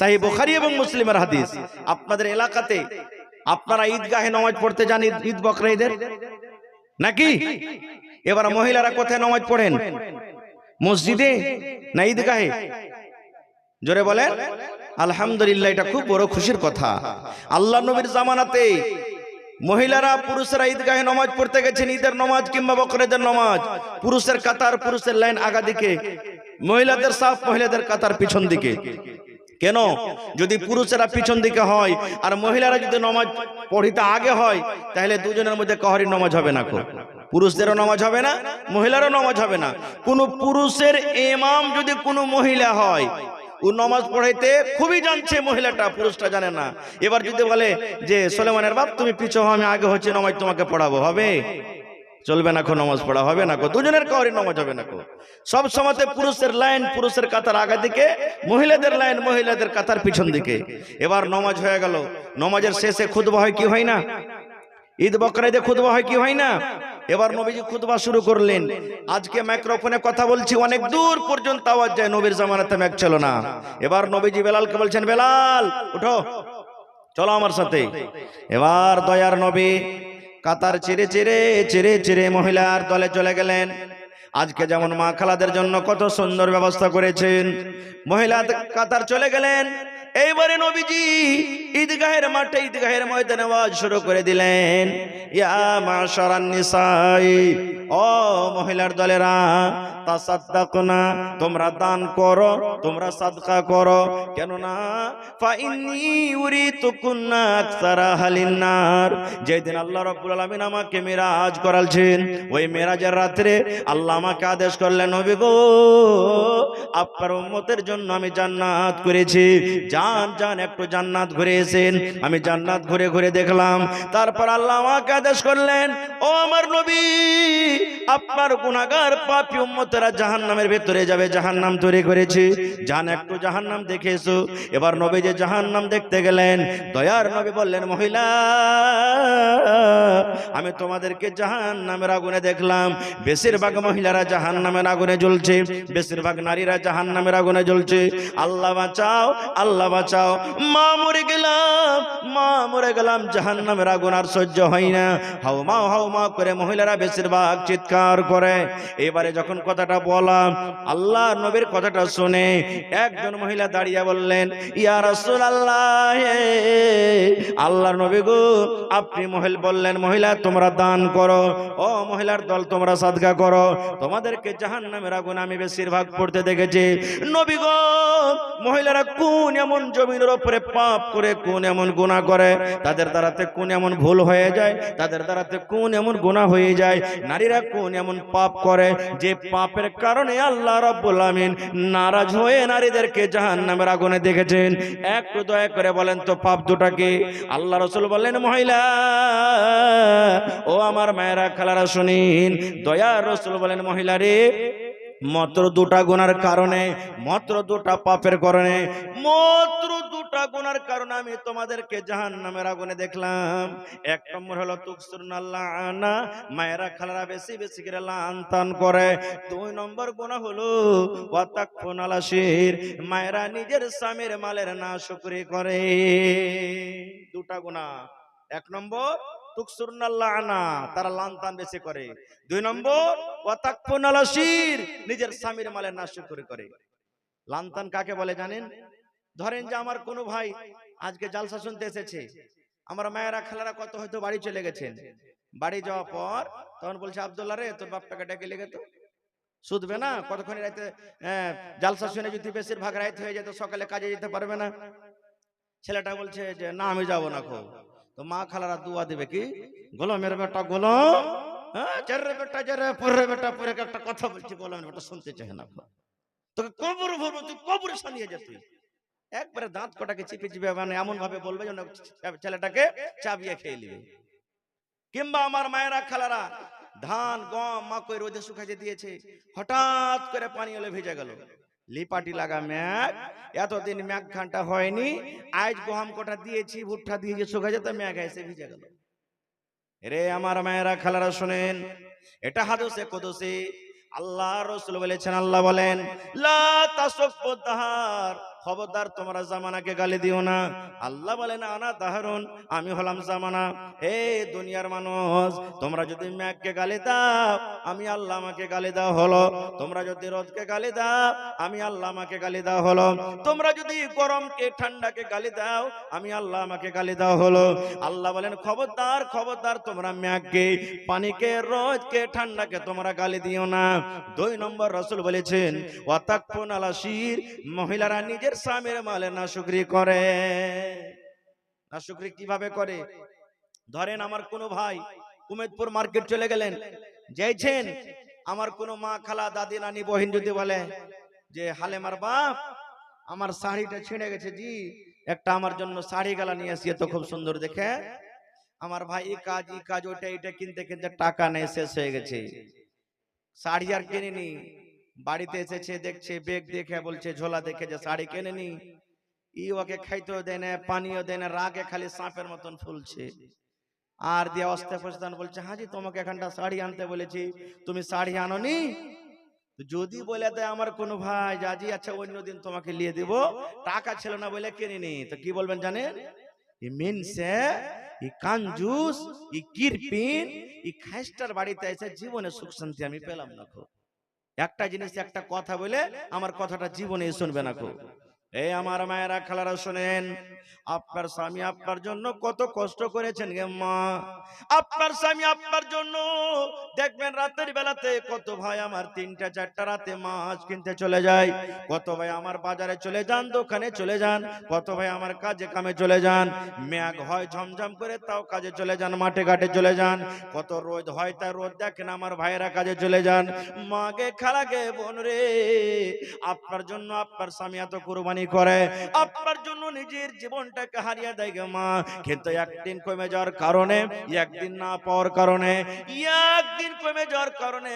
সহিহ বুখারী এবং মুসলিমের হাদিস। আপনাদের এলাকাতে আপনারা ঈদগাহে নামাজ পড়তে যান ঈদ বকরা ঈদের নাকি? এবার মহিলারা কোথায় নামাজ পড়েন? মসজিদে না ঈদগাহে? জোরে বলেন আলহামদুলিল্লাহ। এটা খুব বড় খুশির কথা। আল্লাহ নবীর জামানাতে মহিলারা পুরুষেরা ঈদগাহে নামাজ পড়তে গেছেন, ঈদের নামাজ কিংবা বকরীদের নামাজ। পুরুষের কাতার, পুরুষের লাইন আগা দিকে, মহিলাদের সাফ, মহিলাদের কাতার পিছন দিকে। কেন? যদি পুরুষেরা পিছন দিকে হয় আর মহিলারা যদি নামাজ পড়িতে আগে হয়, তাহলে দুজনের মধ্যে কাহারই নামাজ হবে না। পুরুষদেরও নামাজ হবে না, মহিলারও নামাজ হবে না। কোন পুরুষের ইমাম যদি কোনো মহিলা হয়, ও নামাজ পড়াইতে খুবই জানছে মহিলাটা, পুরুষটা জানে না। এবার যদি বলে যে সুলাইমানের বাপ তুমি পিছু হও, আমি আগে হচ্ছে নামাজ তোমাকে পড়াবো, হবে? চলবে না, নামাজ পড়া হবে না, দুজনের কাউরি নামাজ হবে না। সব সময় পুরুষের লাইন, পুরুষের কাতার আগা দিকে, মহিলাদের লাইন, মহিলাদের কাতার পিছন দিকে। এবার নামাজ হয়ে গেল, নামাজের শেষে খুতবা হয় কি হয় না? ঈদ বকরা ঈদে খুতবা হয় কি হয় না? এবার নবীজি খুতবা শুরু করলেন। আজকে মাইক্রোফোনে কথা বলছি, অনেক দূর পর্যন্ত আওয়াজ যায়, নবীর জামানাতে মাইক ছিল না। এবার নবীজি বেলালকে বলছেন, বেলাল উঠো, চলো আমার সাথে। এবার দয়ার নবী কাতার চিরে চিরে চিরে চিরে মহিলার দলে চলে গেলেন। আজকে যেমন মা খালাদের জন্য কত সুন্দর ব্যবস্থা করেছেন, মহিলা কাতার চলে গেলেন। এইবারে নবীজি ঈদগাহের মাঠে, ঈদগাহের ময়দানে আওয়াজ শুরু করে দিলেন, ইয়া মাশারান নিসাই, ও মহিলার দলেরা, তাসাদদাকনা, তোমরা দান করো, তোমরা সাদকা করো। কেননা ফাইন্নী উরিতুকুন্না আকসারা আহলিন নার, যেদিন আল্লাহ রাব্বুল আলামিন আমাকে মিরাজ করালছেন, ওই মিরাজের রাতে আল্লাহ আমাকে আদেশ করলেন, নবী গো, আপনার উম্মতের জন্য আমি জান্নাত করেছি, জান জান একটু জান্নাত ঘুরে এসেন। আমি জান্নাত ঘুরে ঘুরে দেখলাম। তারপর আল্লাহ আমাকে আদেশ করলেন, ও আমার নবী, আপনার গুনাহগার পাপী উম্মতেরা জাহান্নামের ভেতরে যাবে, জাহান্নাম তৈরি করেছি, জান একটু জাহান্নাম দেখে এসো। এবার নবী যে জাহান্নাম দেখতে গেলেন, দয়ার নবী বললেন, মহিলা, আমি তোমাদেরকে জাহান্নামের আগুনে দেখলাম। বেশিরভাগ মহিলারা জাহান্নামের আগুনে জ্বলছে, বেশিরভাগ নারীরা জাহান্নামের আগুনে জ্বলছে। আল্লাহ বাঁচাও, আল্লাহ বাঁচাও, মা মরে গেলাম, মা মরে গেলাম, জাহান্নামের আগুন আর সহ্য হয় না। হাও মা করে মহিলারা বেশিরভাগ চিৎকার করে। এবারে যখন কথাটা বললাম, আল্লাহ নবীর কথাটা শুনে একজন মহিলা দাঁড়িয়ে বললেন, ইয়া রাসূলুল্লাহ, আল্লাহর নবী গো, আপনি বললেন মহিলা তোমরা দান করো, ও মহিলার দল তোমরা সাদকা করো, তোমাদেরকে জাহান্নামের আগুন আমি বেশিরভাগ পড়তে দেখেছি। নবী গো, মহিলারা কোন এমন জমিনের উপরে পাপ করে, কোন এমন গুনাহ করে, তাদের দ্বারাতে কোন এমন ভুল হয়ে যায়, তাদের দ্বারাতে কোন এমন গুনাহ হয়ে যায়, নারীরা কোন এমন পাপ করে, যে পাপের কারণে আল্লাহ রাব্বুল আমিন নারাজ হয়ে নারীদেরকে জাহান্নামের আগুনে দেখেছেন। একটু দয়া করে বলেন তো পাপ দুটা কি? আল্লাহ রাসূল বললেন, মহিলা, ও আমার মায়েরা খালারা শুনিন, দয়ার রাসূল বলেন, মহিলা রে, মাত্র দুটা গুনার কারণে, মাত্র দুটা পাপের কারণে, মাত্র দুটা গুনার কারণে আমি তোমাদেরকে জাহান্নামের আগুনে দেখলাম। এক নম্বর হলো তুকসিরুনাল লানা, মায়েরা খালারা বেশি বেশি করে লান তান করে। দুই নম্বর গুনাহ হলো ওয়া তাকফুনাল আশির, মায়েরা নিজের স্বামীর মালের নাশুকরি করে। দুটা গুনাহ। এক নম্বর তুকসিরুনাল লানা, তারা লান তান বেশি করে। দুই নম্বর ওয়া তাকফুনাল আশির, নিজের স্বামীর মালের নাশুকরি করে। লান তান কাকে বলে জানেন? ধরেন যে আমার কোনো ভাই আজকে জালসা শুনতে এসেছে, আমার মায়েরা খালারা কত হয়তো বাড়ি চলে গেছেন। বাড়ি যাওয়ার পর তখন বলছে, আব্দুল্লাহ রে, তোর বাপটাকে ডেকে লেগে তো শুধবে না, কতক্ষণ রাতে জালসা শুনে যদি বেশিরভাগ রাত হয়ে যেত, সকালে কাজে যেতে পারবে না। ছেলেটা বলছে যে না, আমি যাবো না। তো মা খালারা দুয়া দেবে, কি গোলামের বেটা গোলাম, হ্যাঁ, জেরে বেটা জেরে, পরে বেটা পরে, একটা কথা বলছি, গোলামের বেটা শুনতে চায় না, তোকে কবর ভরবো, তুই কবরে সানিয়ে যা। তুই একবারে দাঁত কটাকে চিপে চিপে মানে এমন ভাবে বলবে যেন ছেলেটাকে চাবিয়ে খেয়ে নিবে। কিংবা আমার মায়েরা খালারা ধান গম মাকই রোদে শুকাইতে দিয়েছে, হঠাৎ করে পানি এলে ভেজে গেল, লিপাটি লাগা ম্যাগ, এতদিন ম্যাগ ঘন্টা হয়নি, আজ গম কোটা দিয়েছি, ভুট্টা দিয়েছি, শুকাই যেত, ম্যাগ এসে ভিজে গেল। রে আমার মায়েরা খালারা শুনেন, এটা হাদিসে কুদসি, আল্লাহ রাসূল বলেছেন, আল্লাহ বলেন, লা তাসুব্বুদ দাহার, খবরদার তোমরা জামানাকে গালি দিও না। আল্লাহ বলেন আনা তাহারুন, আমি হলাম জামানা। হে দুনিয়ার মানুষ, তোমরা যদি মেঘকে গালি দাও, আমি আল্লাহ আমাকে গালি দেওয়া হলো। তোমরা যদি রোদকে গালি দাও, আমি আল্লাহ আমাকে গালি দেওয়া হলো। তোমরা যদি গরমকে ঠান্ডাকে গালি দাও, আমি আল্লাহ আমাকে গালি দেওয়া হলো। আল্লাহ বলেন খবরদার খবরদার তোমরা মেঘকে, পানিকে, রোদকে, ঠান্ডাকে তোমরা গালি দিও না। 2 নম্বর রাসূল বলেছেন ওয়াতাকফুন আলাশির, মহিলারা নিজের স্বামীর মালে নাশুকরি করে। নাশুকরি কিভাবে করে? ধরেন আমার কোনো ভাই কুমেদপুর মার্কেট চলে গেলেন, যাইছেন, আমার কোনো মা, খালা, দাদি, নানি, বহিন যদি বলে যে হালেমার বাপ আমার শাড়িটা ছিঁড়ে গেছে, জি একটা আমার জন্য শাড়ি গালা নিয়ে আসিয়ে তো খুব সুন্দর দেখে। আমার ভাই এই কাজ ওইটা এটা কিনতে কিনতে টাকা নেই, শেষ হয়ে গেছে, শাড়ি আর কেনেনি। বাড়িতে এসেছে, দেখছে ব্যাগ দেখে বলছে, ঝোলা দেখে যে শাড়ি কেনেনি। ই ওকে খাইতেও দেয় না, পানিও দেয় না, রাগে খালি সাপের মতন ফুলছে। আর দিয়ে অস্তে প্রস্থান বলছে, হাজি তোমাকে এখানটা শাড়ি আনতে বলেছি, তুমি শাড়ি আনোনি? যদি বলে দেয় আমার কোনো ভাই জাজি আচ্ছা অন্যদিন তোমাকে নিয়ে দিব, টাকা ছিল না বলে কিনিনি, তো কি বলবেন জানেন? ই মিনসে, ই কাঞ্জুস, ই কিরপিন, ই খাইস্টার বাড়িতে এসে জীবনে সুখ শান্তি আমি পেলাম না। খুব একটা জিনিস, একটা কথা বলে আমার কথাটা জীবনে শুনবে না। খুব এই আমার মায়েরা, খালারা শোনেন, আপনার স্বামী আপনার জন্য কত কষ্ট করেছেন গে মা। আপনার স্বামী আপনার জন্য দেখবেন রাতের বেলাতে কত ভাই আমার 3টা 4টা রাতে মাছ কিনতে চলে যায়, কত ভাই আমার বাজারে চলে যান, দোকানে চলে যান, কত ভাই আমার কাজে কামে চলে যান। মেঘ হয় ঝমঝম করে তাও কাজে চলে যান, মাঠে ঘাটে চলে যান। কত রোদ হয় তাই রোদ দেখেন আমার ভাইয়েরা কাজে চলে যান। মাগে খালাগে বোন রে, আপনার জন্য আপনার স্বামী এত কুরবানি করে, আপনার জন্য নিজের জীবনটাকে হারিয়ে দেয় গে মা। কিন্তু একদিন কমে যাওয়ার কারণে, একদিন না পাওয়ার কারণে, একদিন কমে যাওয়ার কারণে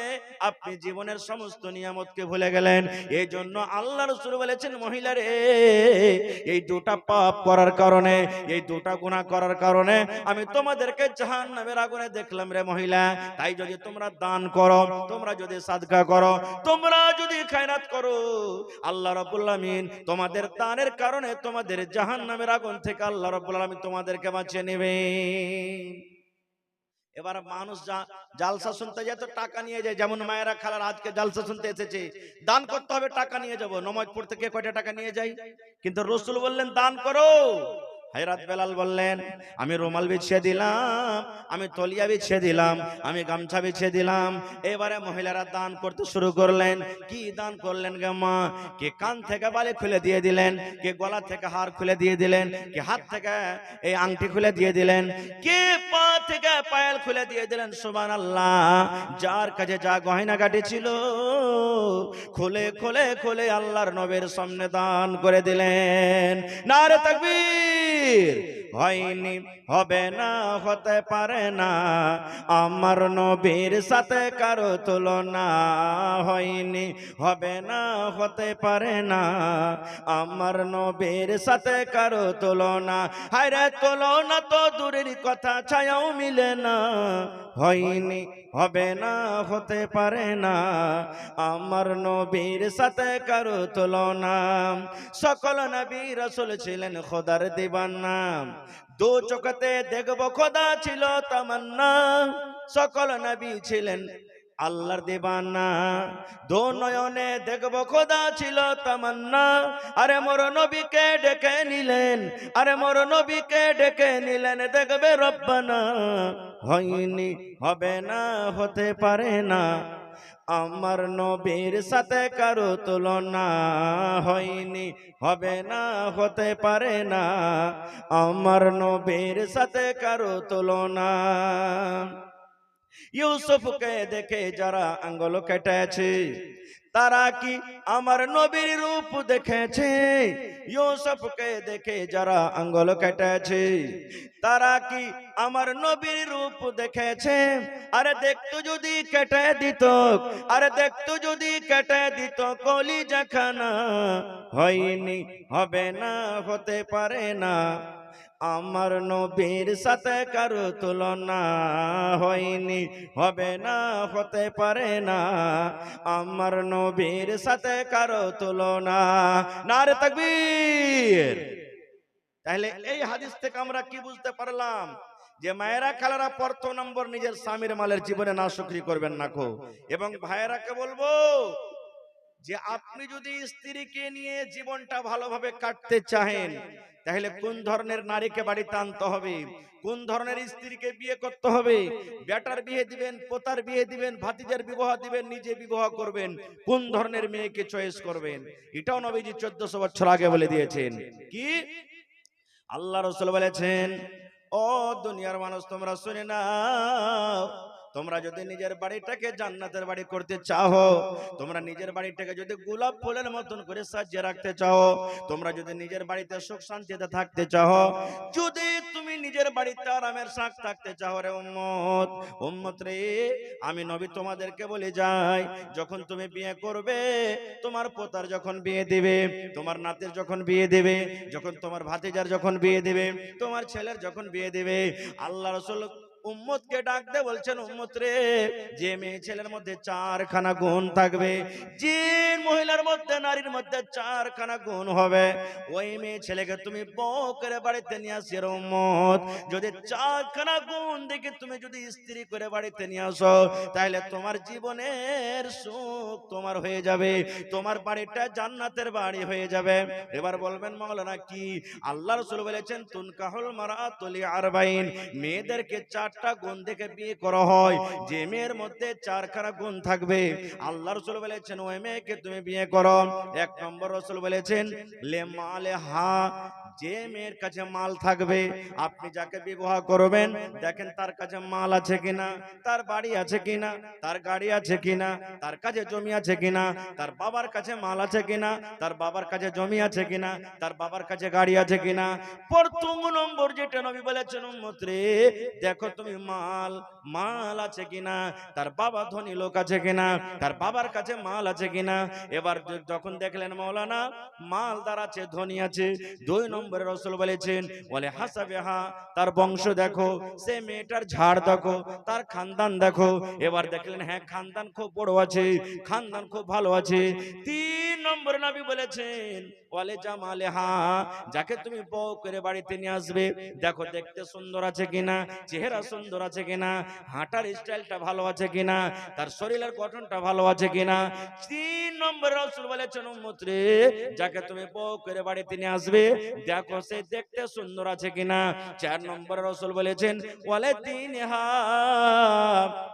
আপনি জীবনের সমস্ত নিয়ামতকে ভুলে গেলেন। এই জন্য আল্লাহ রাসূল বলেছেন মহিলারে, এই 2টা পাপ করার কারণে, এই 2টা গুনাহ করার কারণে আমি তোমাদেরকে জাহান্নামের আগুনে দেখলাম রে মহিলা। তাই যদি তোমরা দান করো, তোমরা যদি সাদকা করো, তোমরা যদি খায়রাত করো, আল্লাহ রাব্বুল আমিন তোমাদের দানের কারণে তোমাদের জাহান্নামের আগুন থেকে আল্লাহ রাব্বুল আমিন তোমাদেরকে বাঁচিয়ে নেবেন। এবার মানুষ জালসা শুনতে যায় তো টাকা নিয়ে যায়, যেমন মায়েরা খালার আজকে জালসা শুনতে এসেছে, দান করতে হবে, টাকা নিয়ে যাব। নামাজ পড়তে কে কয়টা টাকা নিয়ে যায়? কিন্তু রাসূল বললেন দান করো। হযরত বেলাল বললেন আমি রুমাল বিছিয়ে দিলাম, আমি তলিয়া বিছিয়ে দিলাম, আমি গামছা বিছিয়ে দিলাম। এবারে মহিলারা দান করতে শুরু করলেন। কি দান করলেন গে মা? কে কান থেকে বালি খুলে দিয়ে দিলেন, কে গলা থেকে হার খুলে দিয়ে দিলেন, কে হাত থেকে এই আংটি খুলে দিয়ে দিলেন, কে পা থেকে পায়েল খুলে দিয়ে দিলেন। সুবহানাল্লাহ, যার কাছে যা গয়না গাটি ছিল খুলে খুলে খুলে আল্লাহর নবীর সামনে দান করে দিলেন। নারে তাকবীর! হয়নি, হবে না, হতে পারে না, আমার নবীর সাথে কারো তুলনা। হয়নি, হবে না, হতে পারে না, আমার নবীর সাথে কারো তুলনা। হায়রে তুলনা তো দূরের কথা, ছায়াও মিলে না। হয়নি, হবে না, হতে পারে না, আমার নবীর সাথে কারো তুলনা। সকল নবী রাসূল ছিলেন খোদার দিবানা, 2 চোখতে দেখব খোদা ছিল তামান্না। সকল নবী ছিলেন আল্লাহর দিবানা, 2 নয়নে দেখব খোদা ছিল তামান্না। আরে মোর নবীকে ডেকে নিলেন, আরে মোর নবীকে ডেকে নিলেন, দেখবে রব্বানা। হয়নি, হবে না, হতে পারে না, আমার নবীর সাথে কারো তুলনা। হয়নি, হবে না, হতে পারে না, আমার নবীর সাথে কারো তুলনা। ইউসুফকে দেখে যারা আঙ্গুল কেটেছে, তারা কি আমার নবীর রূপ দেখেছে? ইউসুফকে দেখে যারা আঙ্গুল কেটেছে, তারা কি আমার নবীর রূপ দেখেছে? আরে দেখতো যদি কেটে দিত, আরে দেখতো যদি কেটে দিত কলিজাখানা। হয়নি, হবে না, হতে পারে না, আমার নবীর সাথে কারো তুলনা হয়নি, হবে না, হতে পারে না। আমার নবীর সাথে কারো তুলনা। নারে তাকবীর। তাহলে এই হাদিস থেকে আমরা কি বুঝতে পারলাম? যে মায়েরা খালারা প্রথম নম্বর নিজের স্বামীর মালের জীবনে নাশকরি করবেন না কো। এবং ভাইয়েরাকে বলবো যে আপনি যদি স্ত্রীকে নিয়ে জীবনটা ভালোভাবে কাটতে চাহেন, তাহলে কোন ধরনের নারীকে বাড়িতে আনতে হবে, কোন ধরনের স্ত্রীকে বিয়ে করতে হবে, বেটার বিয়ে দিবেন, পোতার বিয়ে দিবেন, ভাতিজার বিবাহ দিবেন, নিজে বিবাহ করবেন, কোন ধরনের মেয়েকে চয়েস করবেন, এটাও নবীজি 1400 বছর আগে বলে দিয়েছেন। কি আল্লাহ রাসূল বলেছেন, ও দুনিয়ার মানুষ তোমরা শুনে নাও, তোমরা যদি নিজের বাড়িটাকে জান্নাতের বাড়ি করতে চাও, তোমরা নিজের বাড়িটাকে যদি গোলাপ ফুলের মতন করে সাজিয়ে রাখতে চাও, তোমরা যদি নিজের বাড়িতে সুখ শান্তিতে থাকতে চাও, যদি তুমি নিজের বাড়িতে আরামের শাক থাকতে চাও, রে উম্মত, উম্মত রে, আমি নবী তোমাদেরকে বলে যাই, যখন তুমি বিয়ে করবে, তোমার পোতার যখন বিয়ে দিবে, তোমার নাতির যখন বিয়ে দিবে, যখন তোমার ভাতিজার যখন বিয়ে দিবে, তোমার ছেলের যখন বিয়ে দিবে, আল্লাহ রাসূল উম্মতকে ডাক দে বলছেন, উম্মত রে, যে মেয়ে ছেলের মধ্যে চারখানা গুণ থাকবে, যে মহিলার মধ্যে নারীর মধ্যে চারখানা গুণ হবে, ওই মেয়ে ছেলেকে তুমি বউ করে বাড়িতে নিয়ে আসি। রে উম্মত, যদি চারখানা গুণ দেখে তুমি যদি স্ত্রী করে বাড়িতে নিয়ে আসো, তাহলে তোমার জীবনের সুখ তোমার হয়ে যাবে, তোমার বাড়িটা জান্নাতের বাড়ি হয়ে যাবে। এবার বলবেন মাওলানা কি? আল্লাহ রাসূল বলেছেন, তুনকাহুল মারাতু লিআরবাইন, মেয়েদেরকে চারটা গুণ দেখে বিয়ে করা হয়, যে মেয়ের মধ্যে চারখানা গুণ থাকবে, আল্লাহ রাসূল বলেছেন ওই মেয়েকে তুমি বিয়ে করো। এক নম্বর রাসূল বলেছেন লে মালে হা, যে মেয়ের কাছে মাল থাকবে, আপনি যাকে বিবাহ করবেন দেখেন তার কাছে মাল আছে কিনা, তার বাড়ি আছে কিনা, তার গাড়ি আছে কিনা, তার কাছে জমি আছে কিনা, তার বাবার কাছে মাল আছে কিনা, তার বাবার কাছে জমি আছে কিনা, তার বাবার কাছে গাড়ি আছে কিনা। প্রথম নম্বর যেটা নবী বলেছেন, উম্মত রে, দেখো তুমি মাল আছে কিনা, তার বাবা ধনী লোক আছে কিনা, তার বাবার কাছে মাল আছে কিনা। এবার যখন দেখলেন মাওলানা মালদার আছে, ধনী আছে, দুই নম্বরে রাসূল বলেছেন বলে হাসাবেহা, তার বংশ দেখো, সে মেয়েটার ঝাড় দেখো, তার খানদান দেখো। এবার দেখলেন হ্যাঁ খানদান খুব বড় আছে, খানদান খুব ভালো আছে। তিন নম্বর নবী বলেছেন ওয়ালে জামালেহা, যাকে তুমি বউ করে বাড়িতে নিয়ে আসবে, দেখো দেখতে সুন্দর আছে কিনা, চেহারা সুন্দর আছে কিনা, হাঁটার স্টাইলটা ভালো আছে কিনা, তার শরীরের গঠনটা ভালো আছে কিনা। তিন নম্বর রাসূল বলেছেন, উম্মত রে, যাকে তুমি বউ করে বাড়িতে নিয়ে আসবে, দেখো সে দেখতে সুন্দর আছে কিনা। চার নম্বর রাসূল বলেছেন ওয়ালে দিনহা,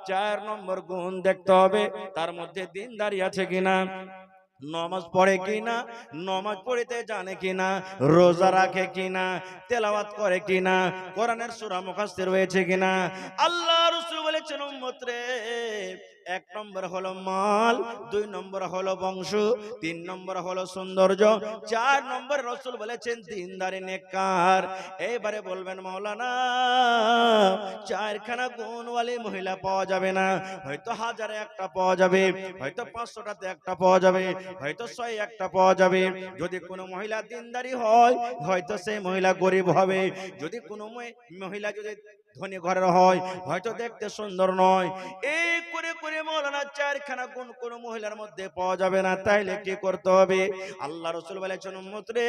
চার নম্বর গুণ দেখতে হবে, তার মধ্যে দিনদারি আছে কিনা, নামাজ পড়ে কিনা, নামাজ পড়তে জানে কিনা, রোজা রাখে কিনা, তেলাওয়াত করে কিনা, কোরআনের সূরা মুখস্থ রয়েছে কিনা। আল্লাহ রাসূল বলেছেন, উম্মত রে, এক নম্বর হলো মাল, দুই নম্বর হলো বংশ, তিন নম্বর হলো সৌন্দর্য, চার নম্বর রাসূল বলেছেন দিনদারি নেককার। এইবারে বলবেন মাওলানা চারখানা গুণওয়ালী মহিলা পাওয়া যাবে না, হয়তো হাজারে একটা পাওয়া যাবে, হয়তো 500টাতে একটা পাওয়া যাবে, হয়তো 100 একটা পাওয়া যাবে। যদি কোনো মহিলা দিনদারি হয়, হয়তো সেই মহিলা গরিব হবে। যদি কোনো মহিলা যদি ধনী ঘরের হয়, হয়তো দেখতে সুন্দর নয়। এই করে করে মাওলানা চারখানা গুণ কোন মহিলার মধ্যে পাওয়া যাবে না। তাইলে কি করতে হবে? আল্লাহ রাসূল বলেছেন, উম্মত রে,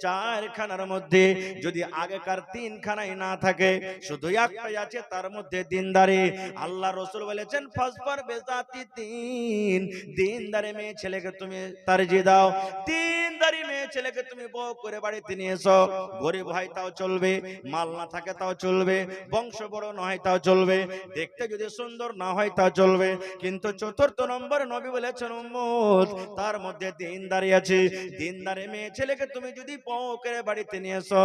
চারখানার মধ্যে যদি আগেকার তিনখানাই না থাকে, শুধু একটাই আছে, তার মধ্যে দিনদারি। আল্লাহ রাসূল বলেছেন ফাসফার বেজাতি তিন, দিনদারি মেয়ে ছেলেকে তুমি তারজিহ দাও, দিনদারি মেয়ে ছেলেকে তুমি বউ করে বাড়িতে নিয়ে এসো। গরিব হয় তাও চলবে, মাল না থাকে তাও চলবে, বংশ বড় না হয় তাও চলবে, দেখতে যদি সুন্দর না হয় তাও চলবে, কিন্তু চতুর্থ নম্বর নবী বলেছেন উম্মত তার মধ্যে দিনদারি আছে। দিনদারি মেয়ে ছেলেকে তুমি যদি বউ করে বাড়িতে নিয়ে এসো,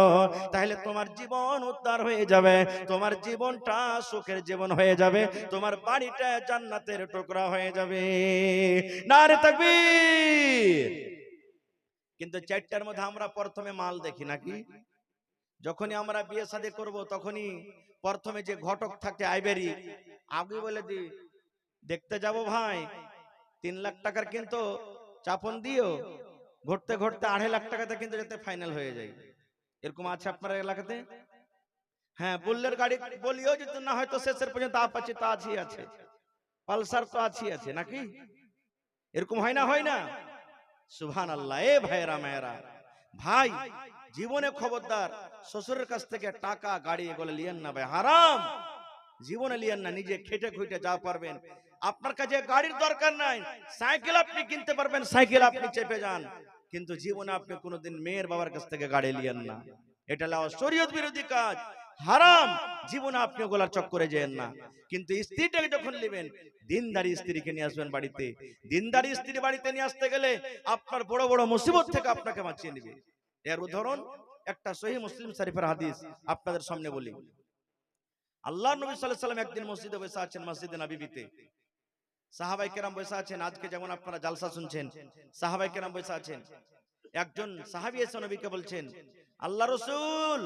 তাহলে তোমার জীবন উদ্ধার হয়ে যাবে, তোমার জীবনটা সুখের জীবন হয়ে যাবে, তোমার বাড়িটা জান্নাতের টুকরা হয়ে যাবে। নারে তাকবীর। কিন্তু চারটার মধ্যে আমরা প্রথমে মাল দেখি নাকি? যখনই আমরা বিয়ে শাদী করব, তখনই প্রথমে যে ঘটক থাকে আইবেরি, আগে বলে দি দেখতে যাব ভাই, 3 লাখ টাকার কিন্তু চাপন দিও, ঘুরতে ঘুরতে 2.5 লাখ টাকাতে কিন্তু যেতে ফাইনাল হয়ে যায়। এরকম আছে আপনার এলাকাতে? হ্যাঁ, বুল্লের গাড়ি বলিও যদি না হয়তো শেষের পর্যন্ত আপাচি তো আছেই আছে, পালসার তো আছেই আছে নাকি? এরকম হয় না, হয় না? সুবহানাল্লাহ। এ ভাইরা মায়েরা, ভাই জীবনে খবরদার শ্বশুরের কাছ থেকে টাকা গাড়ি এগুলো লিয়েন না ভাই, হারাম। জীবনে লিয়েন না, নিজে খেটে খুঁটে যা পারবেন। আপনার কাছে গাড়ির দরকার নাই, সাইকেল আপনি কিনতে পারবেন, সাইকেল আপনি চেপে যান, কিন্তু জীবনে আপনি কোনোদিন মেয়ের বাবার কাছ থেকে গাড়ি লিয়েন না। এটা হলো শরীয়ত বিরোধী কাজ, হারাম। জীবনে আপনি ওগুলার চক্করে যেন না। কিন্তু স্ত্রীটাকে যখন নেবেন, দিনদারি স্ত্রীকে নিয়ে আসবেন বাড়িতে। দিনদারি স্ত্রী বাড়িতে নিয়ে আসতে গেলে আপনার বড় বড় মুসিবত থেকে আপনাকে বাঁচিয়ে নেবে। এর উদাহরণ একটা সহিহ মুসলিম শরীফের হাদিস আপনাদের সামনে বলি। আল্লাহ নবী সাল্লাল্লাহু আলাইহি ওয়াসাল্লাম একদিন মসজিদে বসে আছেন, মসজিদে নববীতে সাহাবায়ে কেরাম বসে আছেন। আজকে যেমন আপনারা জালসা শুনছেন, সাহাবায়ে কেরাম বসে আছেন। একজন সাহাবী এসে নবীকে বলছেন, আল্লাহ রাসূল,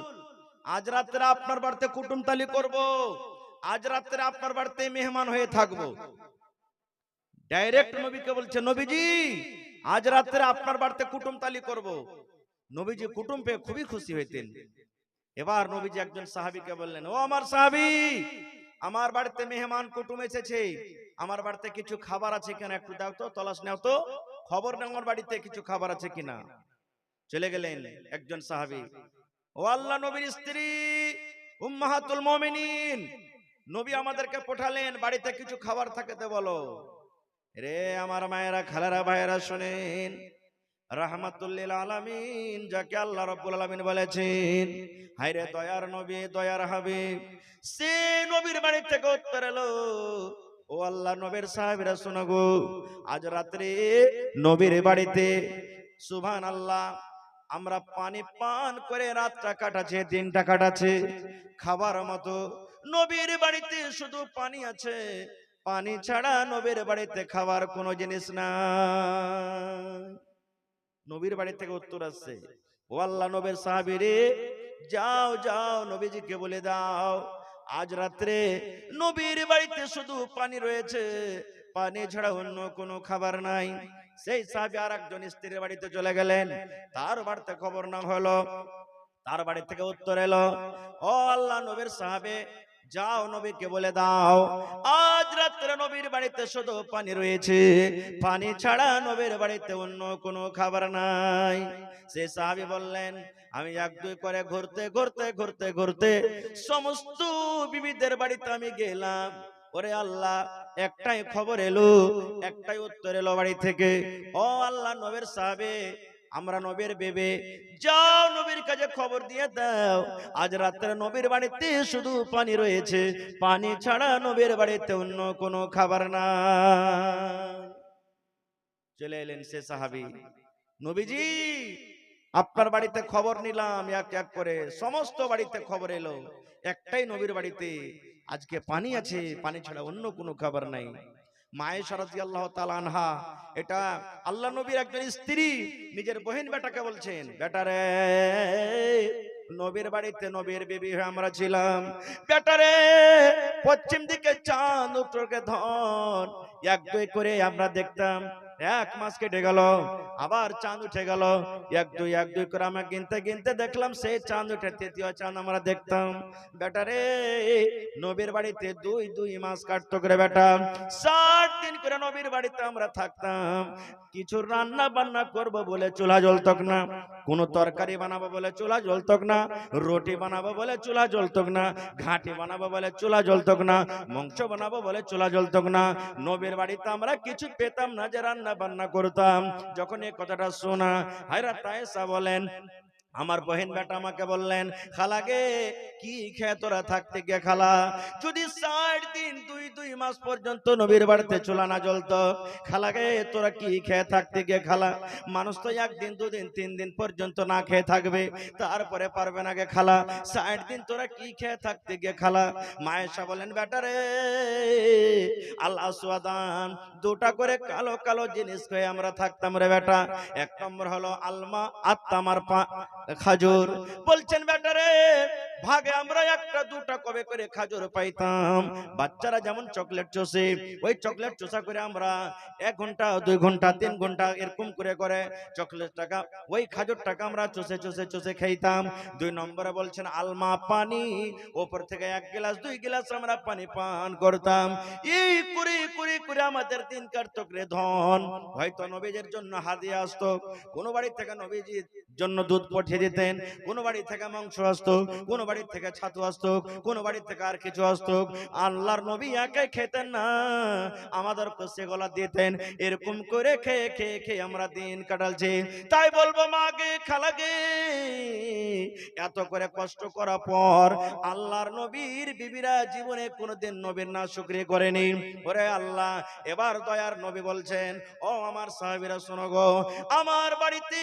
আজ রাতে আপনার বাড়িতে কুটুমতালি করব, আজ রাতে আপনার বাড়িতে মেহমান হয়ে থাকব। ডাইরেক্ট নবীকে বলছে, নবীজি আজ রাতে আপনার বাড়িতে কুটুমতালি করব। নবীজি কুটুম পেয়ে খুবই খুশি হইতেন। এবার নবীজি একজন সাহাবীকে বললেন, ও আমার সাহাবী, আমার বাড়িতে মেহমান কুটুম এসেছে, আমার বাড়িতে কিছু খাবার আছে কিনা একটু দাও তো, তলাশ নাও তো, খবর নাও আমার বাড়িতে কিছু খাবার আছে কিনা। চলে গেলেন একজন সাহাবী। ও আল্লাহ নবীর স্ত্রী উম্মাহাতুল মুমিনিন, নবী আমাদেরকে পাঠালেন বাড়িতে কিছু খাবার থাকতে বলো। রে আমার মায়েরা, খালারা, ভাইয়েরা শুনেন, রাহমাতুল লিল আলামিন যাকে আল্লাহ রাব্বুল আলামিন বলেছেন, হায়রে দয়ার নবী, দয়ার হাবিব, সে নবীর বাড়ি থেকে উত্তর এলো, ও আল্লাহ নবীর সাহাবীরা শোনো গো, আজ রাত্রে নবীর বাড়িতে সুবহানাল্লাহ আমরা পানি পান করে রাতটা কাটাচ্ছে, দিনটা কাটাচ্ছে খাবার মতো। নবীর বাড়িতে শুধু পানি আছে, পানি ছাড়া নবীর বাড়িতে খাবার কোনো জিনিস না। নবীর বাড়ি থেকে উত্তর আসছে, ও আল্লাহ নবীর সাহাবী রে, যাও যাও নবীজিকে বলে দাও, আজ রাত্রে নবীর বাড়িতে শুধু পানি রয়েছে, পানি ছাড়া অন্য কোনো খাবার নাই। সেই সাহাবী আর একজন স্ত্রীর বাড়িতে চলে গেলেন, তার বাড়িতে খবর না হলো, তার বাড়ি থেকে উত্তর এলো, ও আল্লাহ নবীর সাহাবী, যাও নবীকে বলে দাও, আজ রাত্রে নবীর বাড়িতে শুধু পানি রয়েছে, পানি ছাড়া নবীর বাড়িতে অন্য কোনো খাবার নাই। সে সাহাবী বললেন, আমি এক দুই করে ঘুরতে ঘুরতে ঘুরতে ঘুরতে সমস্ত বিবিদের বাড়িতে আমি গেলাম, ওরে আল্লাহ একটাই খবর এলো, একটাই উত্তর এলো বাড়ি থেকে, ও আল্লাহ নবীর সাহাবী, আমরা নবীর বেবে, যাও নবীর কাছে খবর দিয়ে দাও, আজ রাত্রে নবীর বাড়িতে শুধু পানি রয়েছে, পানি ছাড়া নবীর বাড়িতে অন্য কোনো খাবার না। চলে এলেন সে সাহাবী, নবীজি আপনার বাড়িতে খবর নিলাম, এক এক করে সমস্ত বাড়িতে খবর এলো, একটাই নবীর বাড়িতে আজকে পানি আছে, পানি ছাড়া অন্য কোনো খাবার নাই। মায়েশা রাদিয়াল্লাহু তাআলা আনহা, এটা আল্লাহ নবীর একজন স্ত্রী নিজের বহিন বেটাকে বলছেন, বেটারে নবীর বাড়িতে নবীর বিবি হয়ে আমরা ছিলাম, বেটারে পশ্চিম দিকে চাঁদ, উত্তরকে ধন, এক দুই করে আমরা দেখতাম, এক মাস কেটে গেল, আবার চাঁদ উঠে গেল, এক দুই করে আমরা গিনতে গিনতে দেখলাম সেই চাঁদ উঠে তৃতীয় চাঁদ আমরা দেখতাম। বেটারে নবীর বাড়িতে দুই মাস কাটতো করে বেটা, 60 দিন করে নবীর বাড়িতে আমরা থাকতাম। কিছু রান্না বান্না করবো বলে চুলা জ্বলতক না, কোন তরকারি বানাবো বলে চুলা জ্বলতক না, রুটি বানাবো বলে চুলা জ্বলতক না, ঘাটি বানাবো বলে চুলা জ্বলতক না, মাংস বানাবো বলে চুলা জ্বলতক না। নবীর বাড়িতে আমরা কিছু পেতাম না যে রান্না বান্না করতাম। যখন এই কথাটা শোনা, হায়রা তায়েসা বলেন, আমার বহিন বেটা আমাকে বললেন, খালাগে কি খেয়ে তোরা থাকতে গিয়ে, খালা যদি 60 দিন দুই মাস পর্যন্ত নবীর বাড়িতে চুলা না জ্বলতো, খালাগে তোরা কি খেয়ে থাকতে গিয়ে, খালা মানুষ তো একদিন দুদিন 3 দিন পর্যন্ত না খেয়ে থাকবে, তারপরে পারবে না গে খালা, 60 দিন তোরা কি খেয়ে থাকতে গিয়ে খালা। মায়েশা বলেন, বেটারে আল আসওয়াদান, দুটা করে কালো কালো জিনিস খেয়ে আমরা থাকতাম রে বেটা। এক নম্বর হলো আলমা, আত্মামার খাজুর। বলছেন বেটারে ভাগে আমরা একটা দুটা কবে করে খাজুর পাইতাম। বাচ্চারা যেমন চকলেট চষে, ওই চকলেট চোষা করে আমরা 1 ঘন্টা 2 ঘন্টা 3 ঘন্টা এরকম করে করে চকলেট টাকা ওই খাজুর টাকা আমরা চষে চষে চষে খাইতাম। 2 নম্বরে বলছেন আলমা পানি, ওপর থেকে 1 গ্লাস 2 গ্লাস আমরা পানি পান করতাম। এই করে করে করে আমাদের দিন কাটতো রে ধন। হয়তো নবীজির জন্য হাদিয়া আসতো, কোন বাড়ি থেকে নবীজির জন্য দুধ পাঠিয়ে দিতেন, কোন বাড়ি থেকে মাংস আসতো, কোন বাড়ি থেকে ছাতু আসতো, কোন বাড়ি থেকে আর কিছু আসতো। আল্লাহর নবী একাই খেতেন না, আমাদেরকে সেগুলা দিতেন। এরকম করে খেয়ে খেয়ে খেয়ে আমরা দিন কাটালছি। তাই বলবো মাগে খালাগে, এত করে কষ্ট করার পর আল্লাহর নবীর বিবিরা জীবনে কোনোদিন নবীর না শুকরিয়া করেনি। ওরে আল্লাহ, এবার দয়ার নবী বলছেন, ও আমার সাহাবীরা শোনো গো, আমার বাড়িতে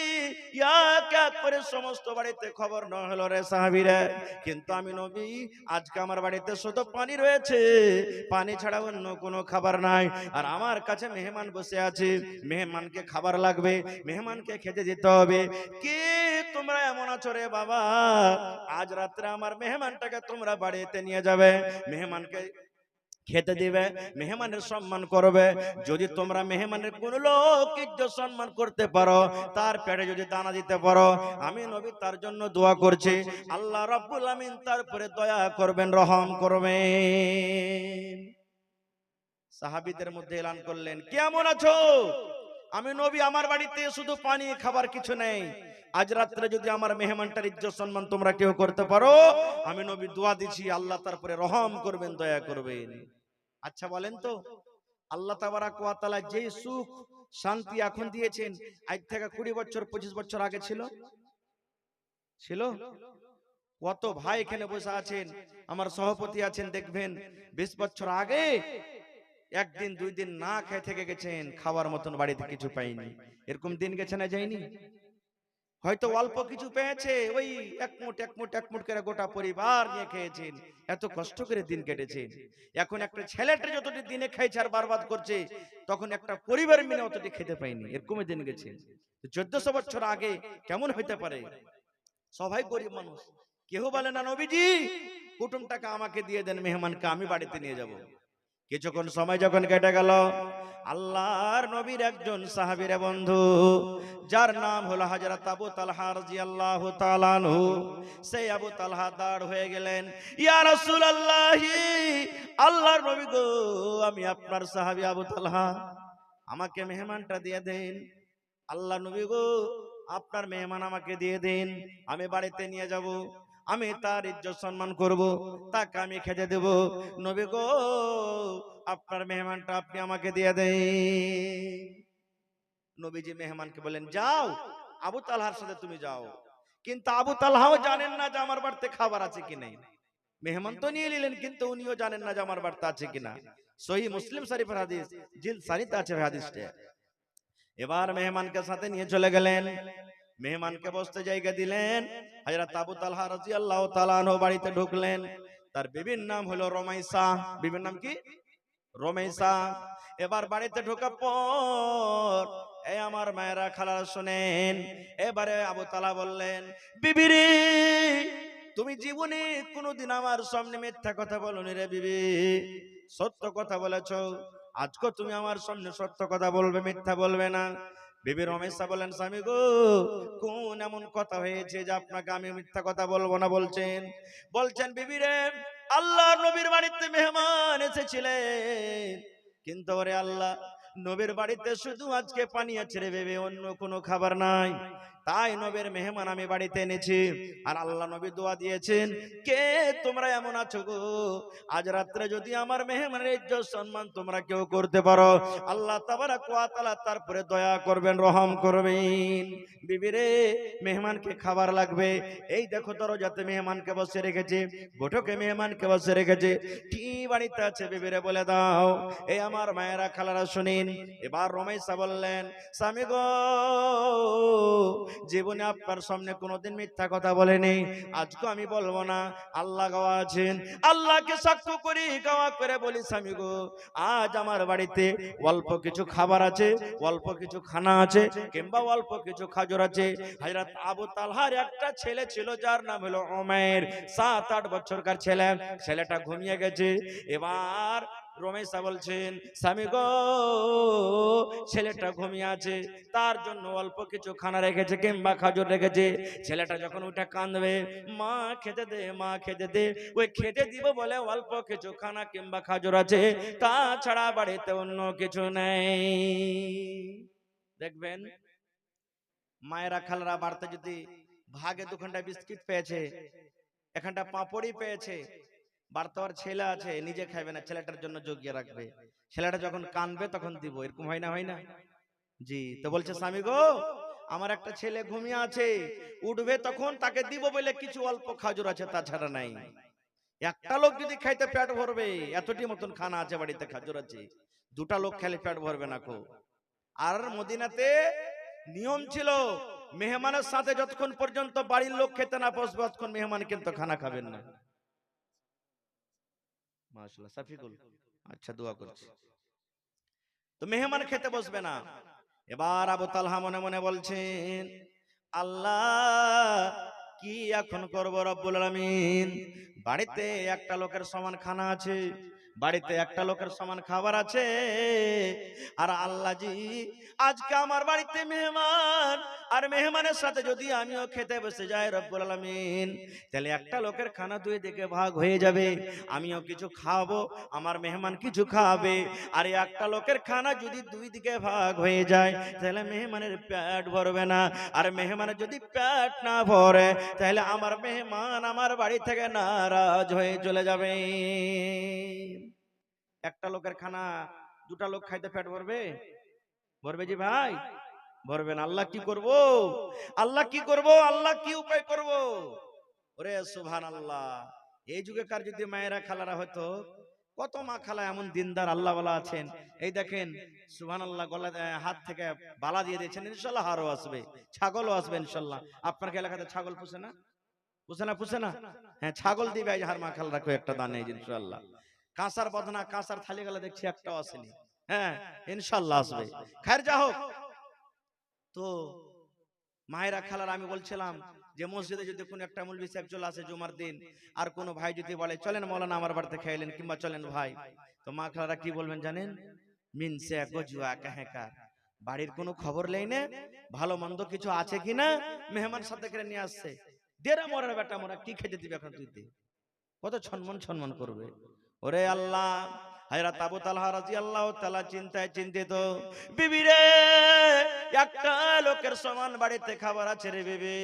এক এক করে সমস্ত বাড়িতে খবর না হলো রে সাহাবীরা, কিন্তু আমি নবী আজকে আমার বাড়িতে শুধু পানি রয়েছে, পানি ছাড়া অন্য কোনো খাবার নাই। আর আমার কাছে মেহমান বসে আছে, মেহমানকে খাবার লাগবে, মেহমানকে খেতে দিতে হবে। কে তোমরা এমন আছো রে বাবা, আজ রাত্রে আমার মেহমানটাকে তোমরা বাড়িতে নিয়ে যাবে, মেহমানকে খেতে দিবে, মেহমানের সম্মান করবে। যদি তোমরা মেহমানের কোন লোক ইজ্জত সম্মান করতে পারো, তার পেটে যদি দানা দিতে পারো, আমি নবী তার জন্য দোয়া করছি, আল্লাহ রাব্বুল আমিন তার উপরে দয়া করবেন, রহম করবেন। সাহাবীদের মধ্যে এলান করলেন, কেমন আছো? আমি নবী, আমার বাড়িতে শুধু পানি খাবার কিছু নেই, আজ রাত্রে যদি আমার মেহমানটার ইজ্জত সম্মান তোমরা কেউ করতে পারো, আমি নবী দোয়া দিচ্ছি আল্লাহ তারপরে রহম করবেন, দয়া করবেন। আচ্ছা বলেন তো, আল্লাহ তাবারাক ওয়া তাআলা যে সুখ শান্তি এখন দিয়েছেন, আজ থেকে 20 বছর 25 বছর আগে ছিল? কত ভাই এখানে বসে আছেন, আমার সভাপতি আছেন, দেখবেন 20 বছর আগে একদিন 2 দিন না খেয়ে থেকে গেছেন, খাওয়ার মতন বাড়িতে কিছু পাইনি। এরকম দিন গেছে না যায়নি? হয়তো অল্প কিছু পেয়েছে, ওই এক মুঠ করে গোটা পরিবার নিয়ে খেয়েছেন, এত কষ্ট করে দিন কেটেছে। এখন একটা ছেলেটা যতটি দিনে খাইছে আর বরবাদ করছে, তখন একটা পরিবার মিলে অতটি খেতে পাইনি, এরকম দিন গেছে। 1400 বছর আগে কেমন হইতে পারে? সবাই গরিব মানুষ, কেউ বলে না নবীজি কুটুমটাকে আমাকে দিয়ে দেন, মেহমানকে আমি বাড়িতে নিয়ে যাব। কিছুক্ষণ সময় যখন কেটে গেল, আল্লাহর নবীর একজন সাহাবীর বন্ধু, যার নাম হলো হযরত আবু তালহা রাদিয়াল্লাহু তাআলা আনহু, সেই আবু তালহা দাঁড় হয়ে গেলেন, ইয়া রাসূলুল্লাহ, আল্লাহর নবী গো, আমি আপনার সাহাবী আবু তালহা, আমাকে মেহমানটা দিয়ে দেন। আল্লাহ নবী গো, আপনার মেহমান আমাকে দিয়ে দিন, আমি বাড়িতে নিয়ে যাব, আমি তার ইজ্জত সম্মান করব, তাকে আমি খেতে দেব। নবী গো, আপনার মেহমানটা আপনি আমাকে দিয়ে দেন। নবীজি মেহমানকে বলেন, যাও আবু তালহার সাথে তুমি যাও। কিন্তু আবু তালহাও জানেন না যে আমার বাড়িতে খাবার আছে কি নাই। মেহমান তো নিয়ে নিলেন, কিন্তু উনিও জানেন না যে আমার বাড়িতে আছে কিনা। সহিহ মুসলিম শরীফের হাদিস, জিলদ 4 আছে হাদিসটা। এবার মেহমানকে সাথে নিয়ে চলে গেলেন, মেহমানকে বসতে জায়গা দিলেন। হযরত আবু তালহা রাদিয়াল্লাহু তাআলা আনহু বাড়িতে ঢুকলেন। তার বিবির নাম হলো রমাইসা। বিবির নাম কি? রমাইসা। এবার বাড়িতে ঢোকার পর এই আমার মায়েরা খালারা শুনেন, এবারে আবু তালহা বললেন, বিবি রে, তুমি জীবনে কোনোদিন আমার সামনে মিথ্যা কথা বলোনি রে বিবি, সত্য কথা বলেছো। আজকে তুমি আমার সামনে সত্য কথা বলবে, মিথ্যা বলবে না। বিবি রমেশা বলেন, স্বামী গো, কোন এমন কথা হয়েছে যে আপনাকে আমি মিথ্যা কথা বলবো না বলছেন? বলছেন, বিবি রে, আল্লাহর নবীর বাড়িতে মেহমান এসেছিলেন, কিন্তু ওরে আল্লাহ, নবীর বাড়িতে শুধু আজকে পানি আছে রে বেবে, অন্য কোনো খাবার নাই। তাই নবীর মেহমান আমি বাড়িতে এনেছি। আর আল্লাহ নবী দোয়া দিয়েছেন, কে তোমরা এমন আছো গো, আজ রাত্রে যদি আমার মেহমানের ইজ্জত সম্মান তোমরা কেউ করতে পারো, আল্লাহ তাবারাক ওয়া তাআলা তারপরে দয়া করবেন, রহম করবেন। বিবি রে, মেহমানকে খাবার লাগবে, এই দেখো দরজাতে মেহমানকে বসে রেখেছে, বৈঠকে মেহমানকে বসে রেখেছে, কি বাড়িতে আছে বিবি রে বলে দাও। এই আমার মায়েরা খালারা শুনেন। এবার রমেশা বললেন, স্বামী গো, জীবনে আপনার সামনে কোনোদিন মিথ্যা কথা বলেনি, আজকে আমি বলবো না। আল্লাহ গাওয়া আছেন, আল্লাহকে সাক্ষ্য করি গাওয়া করে বলি স্বামী গো, আজ আমার বাড়িতে অল্প কিছু খাবার আছে, অল্প কিছু খানা আছে, কিংবা অল্প কিছু খাজর আছে। হযরত আবু তালহার একটা ছেলে ছিল যার নাম হলো উমাইর, 7-8 বছরকার ছেলে। ছেলেটা ঘুমিয়ে গেছে। এবার রমেশা বলছেন, স্বামী গো, ছেলেটা ঘুমিয়ে আছে, তার জন্য অল্প কিছু খানা রেখেছে কিংবা খাজর রেখেছে। ছেলেটা যখন উঠে কাঁদবে, মা খেতে দে, মা খেতে দে, ওই খেতে দিব বলে অল্প কিছু খানা কিংবা খাজর আছে, তাছাড়া বাড়িতে অন্য কিছু নেই। দেখবেন মায়েরা খালারা বাড়িতে যদি ভাগে 2 ঘন্টা বিস্কিট পেয়েছে, এখানটা পাঁপড়ি পেয়েছে, বার্তার ছেলে আছে, নিজে খাবে না, ছেলেটার জন্য জগিয়ে রাখবে। ছেলেটা যখন কানবে তখন দিব, এরকম হয় না, হয় না? জি। তো বলছে স্বামী গো, আমার একটা ছেলে ঘুমিয়ে আছে, উঠবে তখন তাকে দিব বলে কিছু অল্প খাজুর আছে, তাছাড়া নাই। একটা লোক যদি খাইতে পেট ভরবে, এতটি মতন খানা আছে বাড়িতে, খাজুর আছে, 2টা লোক খেলে পেট ভরবে না কো। আর মদিনাতে নিয়ম ছিল, মেহমানের সাথে যতক্ষণ পর্যন্ত বাড়ির লোক খেতে না বসবে ততক্ষণ মেহমান কিন্তু খানা খাবেন না। মাশাআল্লাহ সাফিকুল, আচ্ছা দোয়া করছি। তো মেহমান খেতে বসবে না। এবার আবু তালহা মনে মনে বলছেন, আল্লাহ কি এখন করব রব্বুল আলামিন, বাড়িতে একটা লোকের সমান খানা আছে, বাড়িতে একটা লোকের সমান খাবার আছে, আর আল্লাহ জি আজকে আমার বাড়িতে মেহমান, আর মেহমানের সাথে যদি আমিও খেতে বসে যাই রব্বুল আলামিন, তাহলে একটা লোকের খানা 2 দিকে ভাগ হয়ে যাবে, আমিও কিছু খাবো, আমার মেহমান কিছু খাবে। আর একটা লোকের খানা যদি 2 দিকে ভাগ হয়ে যায়, তাহলে মেহমানের পেট ভরবে না, আর মেহমানের যদি পেট না ভরে, তাহলে আমার মেহমান আমার বাড়ি থেকে নারাজ হয়ে চলে যাবে। একটা লোকের খানা 2টা লোক খাইতে পেট ভরবে? ভরবে জি ভাই? ভরবে না। আল্লাহ কি করব? আল্লাহ কি করব? আল্লাহ কি উপায় করব? ওরে সুবহানাল্লাহ। এই যুগেকার যদি মায়েরা খালারা হতো, কত মা খালা এমন দিনদার আল্লাহওয়ালা আছেন, এই দেখেন সুবহানাল্লাহ, গলা হাত থেকে বালা দিয়ে দিয়েছেন, ইনশাআল্লাহ হারও আসবে, ছাগলও আসবে ইনশাআল্লাহ। আপনার এলাকাতে ছাগল পুষে না? পুষে না? পুষে না? হ্যাঁ, ছাগল দিবে হার মা খালারা কো একটা দানে ইনশাআল্লাহ। কাঁসার বদনা, কাঁসার থালি গেলে দেখছি একটাও আসেনি। হ্যাঁ, ইনশাআল্লাহ আসবে। খায়ের যা হোক। তো মায়েরা খালার, আমি বলছিলাম যে মসজিদে যদি কোনো একটা মৌলভী সাহেব চলে আসে জুমার দিন, আর কোনো ভাই যদি বলে চলেন মাওলানা আমার বাড়িতে খাইলেন, কিংবা চলেন ভাই, তো মা খালারা কি বলবেন জানেন? মিন সে গজুয়া কাহেকার, বাড়ির কোনো খবর নেই না, ভালো মন্দ কিছু আছে কিনা, মেহমান সাথে করে নিয়ে আসছে, দেরা মরার বেটা মোরা কি খেতে দিবে এখন তুই দে। কত সম্মান সম্মান করবে। ওরে আল্লাহ, হযরত আবু তালহা রাদিয়াল্লাহু তাআলা চিন্তায় চিন্তিত, বিবি রে একটা লোকের সমান বাড়িতে খাবার আছে রে বিবি,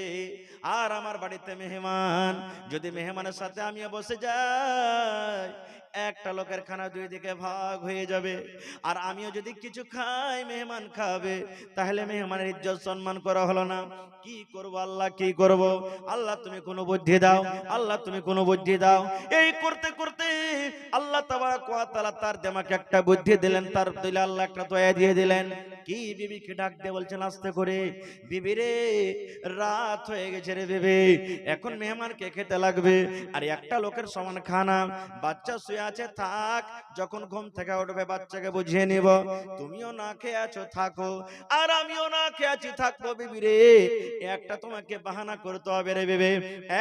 আর আমার বাড়িতে মেহমান, যদি মেহমানের সাথে আমিও বসে যাই, একটা লোকের খানা 2 দিকে ভাগ হয়ে যাবে, আর আমিও যদি কিছু খাই মেহমান খাবে, তাহলে মেহমানের ইজ্জত সম্মান করা হলো না। কি করব আল্লাহ, কি করব? আল্লাহ তুমি কোনো বুদ্ধি দাও, আল্লাহ তুমি কোনো বুদ্ধি দাও। এই করতে করতে আল্লাহ তাবারক ওয়া তাআলা তার দিমাগে একটা বুদ্ধি দিলেন, তার দিলে আল্লাহ একটা দয়া দিয়ে দিলেন। কি? বিবিকে ডাক দিয়ে বলছেন আস্তে করে, বিবি রে রাত হয়ে গেছে রে বিবি, এখন মেহমানকে খেতে লাগবে, আর একটা লোকের সমান খানা, বাচ্চা শুয়ে আছে থাক, যখন ঘুম থেকে উঠবে বাচ্চাকে বুঝিয়ে নিব, তুমিও না খেয়ে আছো থাকো, আর আমিও না খেয়ে আছি থাকবো। বিবি রে একটা তোমাকে বাহানা করতে হবে রে বিবি,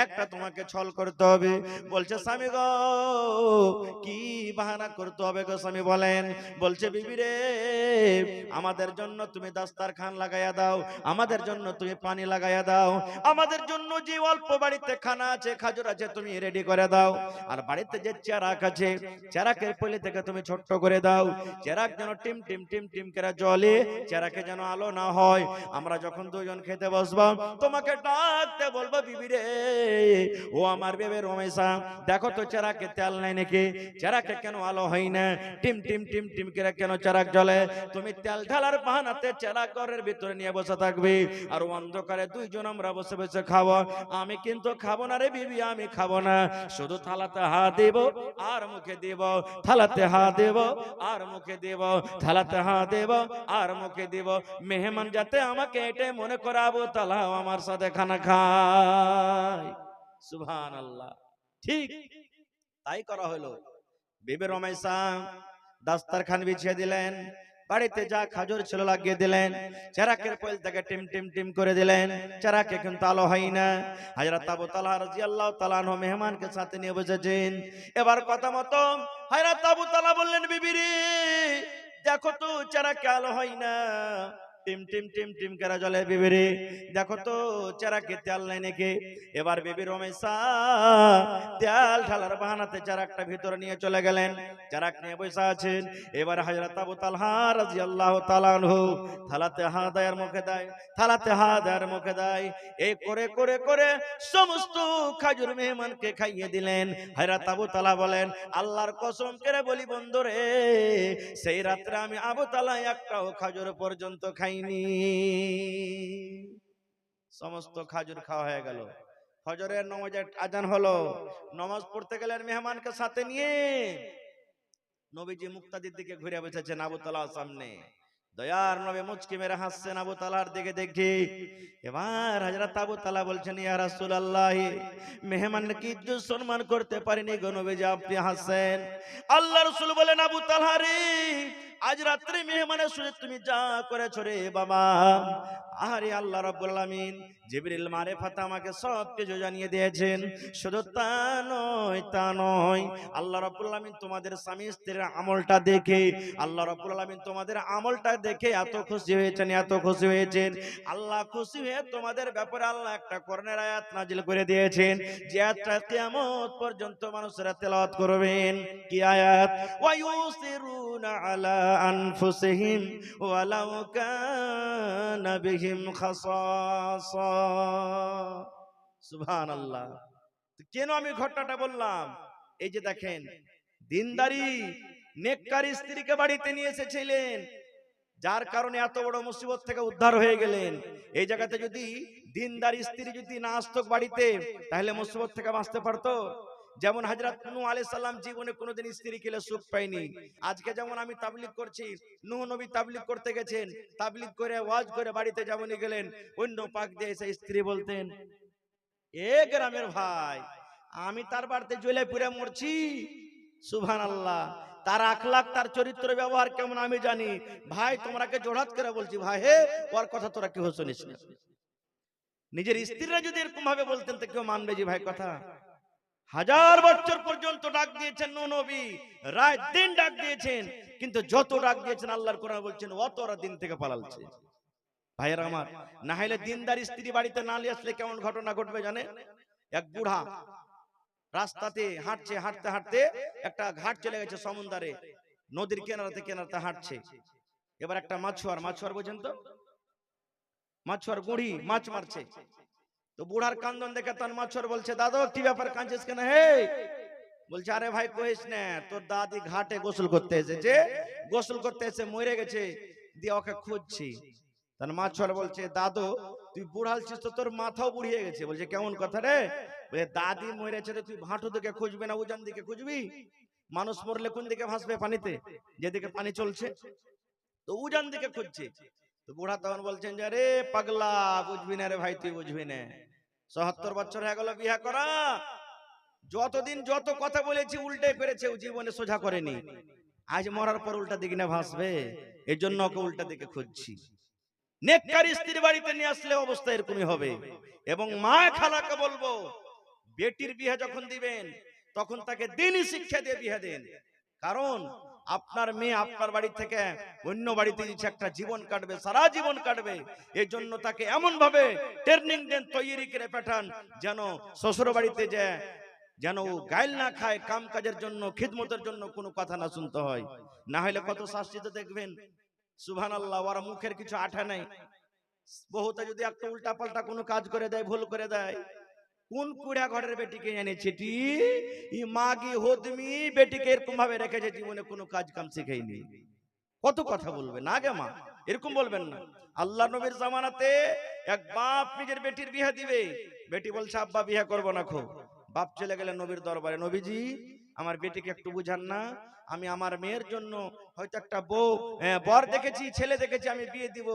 একটা তোমাকে ছল করতে হবে। বলছে স্বামী গো, কি বাহানা করতে হবে গো স্বামী বলেন? বলছে বিবি রে আমাদের জন্য তুমি দাস্তারখান লাগাইয়া দাও, আমাদের জন্য তুমি পানি লাগাইয়া দাও, আমাদের জন্য যে অল্প বাড়িতে খানা আছে খাজুর আছে তুমি রেডি করে দাও, আর বাড়িতে যে চেরাক আছে চেরাকের পলি থেকে তুমি ছোট্ট করে দাও, চেরাক যেন টিম টিম টিম টিম করে জ্বলে, চেরাকে যেন আলো না হয়। আমরা যখন 2 জন খেতে বসবো তোমাকে ডাকতে বলবো, বিবি রে ও আমার বেবে রমেশা, দেখো তো চেরাকে তেল নাই নাকি, চেরাকে কেন আলো হয় না, টিম টিম টিম টিম করে কেন চেরাক জ্বলে? তুমি তেল ঢালার বাহানাতে চেরাক ঘরের ভিতরে নিয়ে বসে থাকবে, আর অন্ধকারে 2 জন আমরা বসে বসে খাবো। আমি কিন্তু খাবো না রে বিবি, আমি খাবো না, শুধু থালাতে হাত দেব আর মুখে দেব, থালাতে হাত দেব আর মুখে দেব, থালাতে হাত দেব আর মুখে দেব। মেহমান যাতে আমাকে এটাই মনে করে আবু তালহা আমার সাথে খানা খায়। সুবহানাল্লাহ। ঠিক তাই করা হলো। বিবি রুমাইসা দাস্তারখান বিছিয়ে দিলেন, বাড়িতে যা খাজুর ছিল লাগিয়ে দিলেন, চেরাকের পয়েল থেকে টিম টিম টিম করে দিলেন। চেরাকে কিন্তু আলো হয় না। হযরত আবু তালহা রাদিয়াল্লাহু তাআলা আনহু মেহমানকে সাথে নিয়ে বসেছেন। এবার কথা মতো হযরত আবু তালহা বললেন, বিবি রে দেখো তো চেরাকে আলো হয় না, টিম টিম টিম টিম করে জ্বলে। বিবি রে দেখো তো চেরাকে তেল নাই নাকি। এবার বিবি রুমাইসা তেল ঢালার বাহানাতে চেরাকটা ভিতরে নিয়ে চলে গেলেন, চেরাক নিয়ে বসে আছেন। এবার হযরত আবু তালহা রাদিয়াল্লাহু তাআলা আনহু থালাতে হাত দেয় আর মুখে দেয়, থালাতে হাত দেয় আর মুখে দেয়। এই করে করে করে সমস্ত খাজুর মেহমানকে খাইয়ে দিলেন। হযরত আবু তালহা বলেন, আল্লাহর কসম করে বলি বন্ধুরে, সেই রাত্রে আমি আবু তালহা একটাও খাজুর পর্যন্ত খাইনি। সমস্ত খাজুর খাওয়া হয়ে গেল। ফজরের নামাজের আজান হলো, নামাজ পড়তে গেলেন মেহমানকে সাথে নিয়ে। নবীজি মুক্তাদির দিকে ঘুরে বসেছেন আবু তালহার সামনে। দয়ার নবী মুচকি মেরে হাসছেন আবু তালহার দিকে দেখে। এবার হযরত আবু তালহা বলছেন, ইয়া রাসূলুল্লাহ, মেহমানকে কি ইজ্জত সম্মান করতে পারিনি গো নবীজি, আপনি হাসছেন। আল্লাহ রাসূল বলেন, আবু তালহা রে, আজ রাত্রে মেহমানের সাথে তুমি যা করেছো রে বাবা, আরে আল্লাহ রাব্বুল আলামিন জিবরিল মারিফাত আমাকে সব কিছু জানিয়ে দিয়েছেন। শুধু তা নয়, আল্লাহ রাব্বুল আলামিন তোমাদের স্বামী স্ত্রীর আমলটা দেখে, আল্লাহ রাব্বুল আলামিন তোমাদের আমলটা দেখে এত খুশি হয়েছেন, এত খুশি হয়েছেন। আল্লাহ খুশি হয়ে তোমাদের ব্যাপারে আল্লাহ একটা কোরআনের আয়াত নাজিল করে দিয়েছেন, যে আয়াতটা কিয়ামত পর্যন্ত মানুষেরা তেলাওয়াত করবেন। কি আয়াত? ওয়া ইউসিরুনা আলা আনফুসিহিম ওয়ালাউ কানা বিহিম খাসাসা। সুবহানাল্লাহ। কেন আমি ঘটনাটা বললাম? এই যে দেখেন, দিনদারি নেককার স্ত্রীকে বাড়িতে নিয়ে এসেছিলেন, যার কারণে এত বড় মুসিবত থেকে উদ্ধার হয়ে গেলেন। এই জায়গাতে যদি দিনদার স্ত্রী যদি না আসতো বাড়িতে, তাহলে মুসিবত থেকে বাঁচতে পারতো? যেমন হযরত নূহ আলাইহিস সালাম জীবনে কোনোদিন স্ত্রী খেলে সুখ পায়নি। আজকে যেমন আমি তাবলীগ করছি, নূহ নবী তাবলীগ করতে গেছেন, তাবলীগ করে ওয়াজ করে বাড়িতে যেমনই গেলেন, অন্য পাক দিয়ে এসে স্ত্রী বলতেন, এ গ্রামের ভাই, আমি তার বাড়িতে জ্বলে পুড়ে মরছি। সুবহানাল্লাহ। তার আখলাক, তার চরিত্র ব্যবহার কেমন আমি জানি। ভাই তোমরাকে জোড়াত করে বলছি, ভাই হে ওর কথা তোরা কেউ শুনিস না। নিজের স্ত্রীরা যদি এরকম ভাবে বলতেন তো কেউ মানবে যে ভাই কথা? 1000 বছর পর্যন্ত ডাক দিয়েছেন নূহ নবী, রাত দিন ডাক দিয়েছেন, কিন্তু যত ডাক দিয়েছেন আল্লাহর কোরআন বলছেন অতরা দিন থেকে পালালছে। ভাইয়েরা আমার, না হলে দিনদার স্ত্রী বাড়িতে না নিয়ে আসলে কেমন ঘটনা ঘটবে জানে? এক বুড়া রাস্তাতে হাঁটছে, হাঁটতে হাঁটতে একটা ঘাট চলে গেছে সমুদ্রে, নদীর কিনারাতে কিনারাতে হাঁটছে। এবার একটা মাছুয়ার বোঝেন তো, মাছুয়ার গুড়ি মাছ মারছে। তো বুড়ার কান্দন দেখে তার মাছুয়ার বলছে, দাদু কি ব্যাপার, কাঁদছিস কেন? হে বলছে, আরে ভাই কইস না, তোর দাদি ঘাটে গোসল করতে এসেছে, গোসল করতে এসে মরে গেছে, দিয়ে ওকে খুঁজছি। তার মাছুয়ার বলছে, দাদু তুই বুড়ালছিস তো তোর মাথাও বুড়িয়ে গেছে। বলছে, কেমন কথা রে? বলে, দাদি মরেছে তো তুই ভাঁটু দিকে খুঁজবি না উজান দিকে খুঁজবি? মানুষ মরলে কোন দিকে ভাসবে? পানিতে, যেদিকে পানি চলছে। তো উজান দিকে খুঁজছে। তো বুড়া তখন বলছেন যে, আরে পাগলা, বুঝবি না রে ভাই, তুই বুঝবি না, ৭৭ বছর হয়ে গেল বিয়ে করা, যতদিন যত কথা বলেছি উল্টে করেছে, জীবনে সোজা করেনি। আজ মরার পর উল্টা দিকে না ভাসবে, এই জন্য ওকে উল্টা দিকে খুঁজছি। নেককার স্ত্রী বাড়িতে নিয়ে আসলে অবস্থা এরকমই হবে। এবং মা খালাকে বলবো, বেটির বিয়ে যখন দিবেন তখন তাকে দিনই শিক্ষা দিয়ে বিয়ে দেন। কারণ আপনার মেয়ে আপনার বাড়ি থেকে অন্য বাড়িতে একটা জীবন কাটবে, সারা জীবন কাটবে। এই জন্য তাকে এমন ভাবে ট্রেনিং দেন, তৈরি করে পাঠান, যেন শ্বশুর বাড়িতে যায় যেন গাইল না খায়, কাম কাজের জন্য, খিদমতের জন্য কোনো কথা না শুনতে হয়। না হলে কত শাস্তিতে দেখবেন। সুবহানাল্লাহ। ওরা মুখের কিছু আঠা নাই। বহুতে যদি একটা উল্টা পাল্টা কোনো কাজ করে দেয়, ভুল করে দেয়, কোন কুড়া ঘরের বেটিকে এনেছে টি ই মাগি হদমি বেটিকে এরকম ভাবে রেখেছে, জীবনে কোনো কাজ কাম শিখাইনি। কত কথা বলবে না গে মা, এরকম বলবেন না। আল্লাহ নবীর জামানাতে এক বাপ নিজের বেটির বিয়ে দিবে, বেটি বলছে আব্বা বিয়ে করবো না খো। বাপ চলে গেলেন নবীর দরবারে, নবীজি আমার বেটিকে একটু বুঝান না, আমি আমার মেয়ের জন্য হয়তো একটা বউ বর দেখেছি, ছেলে দেখেছি, আমি বিয়ে দিব।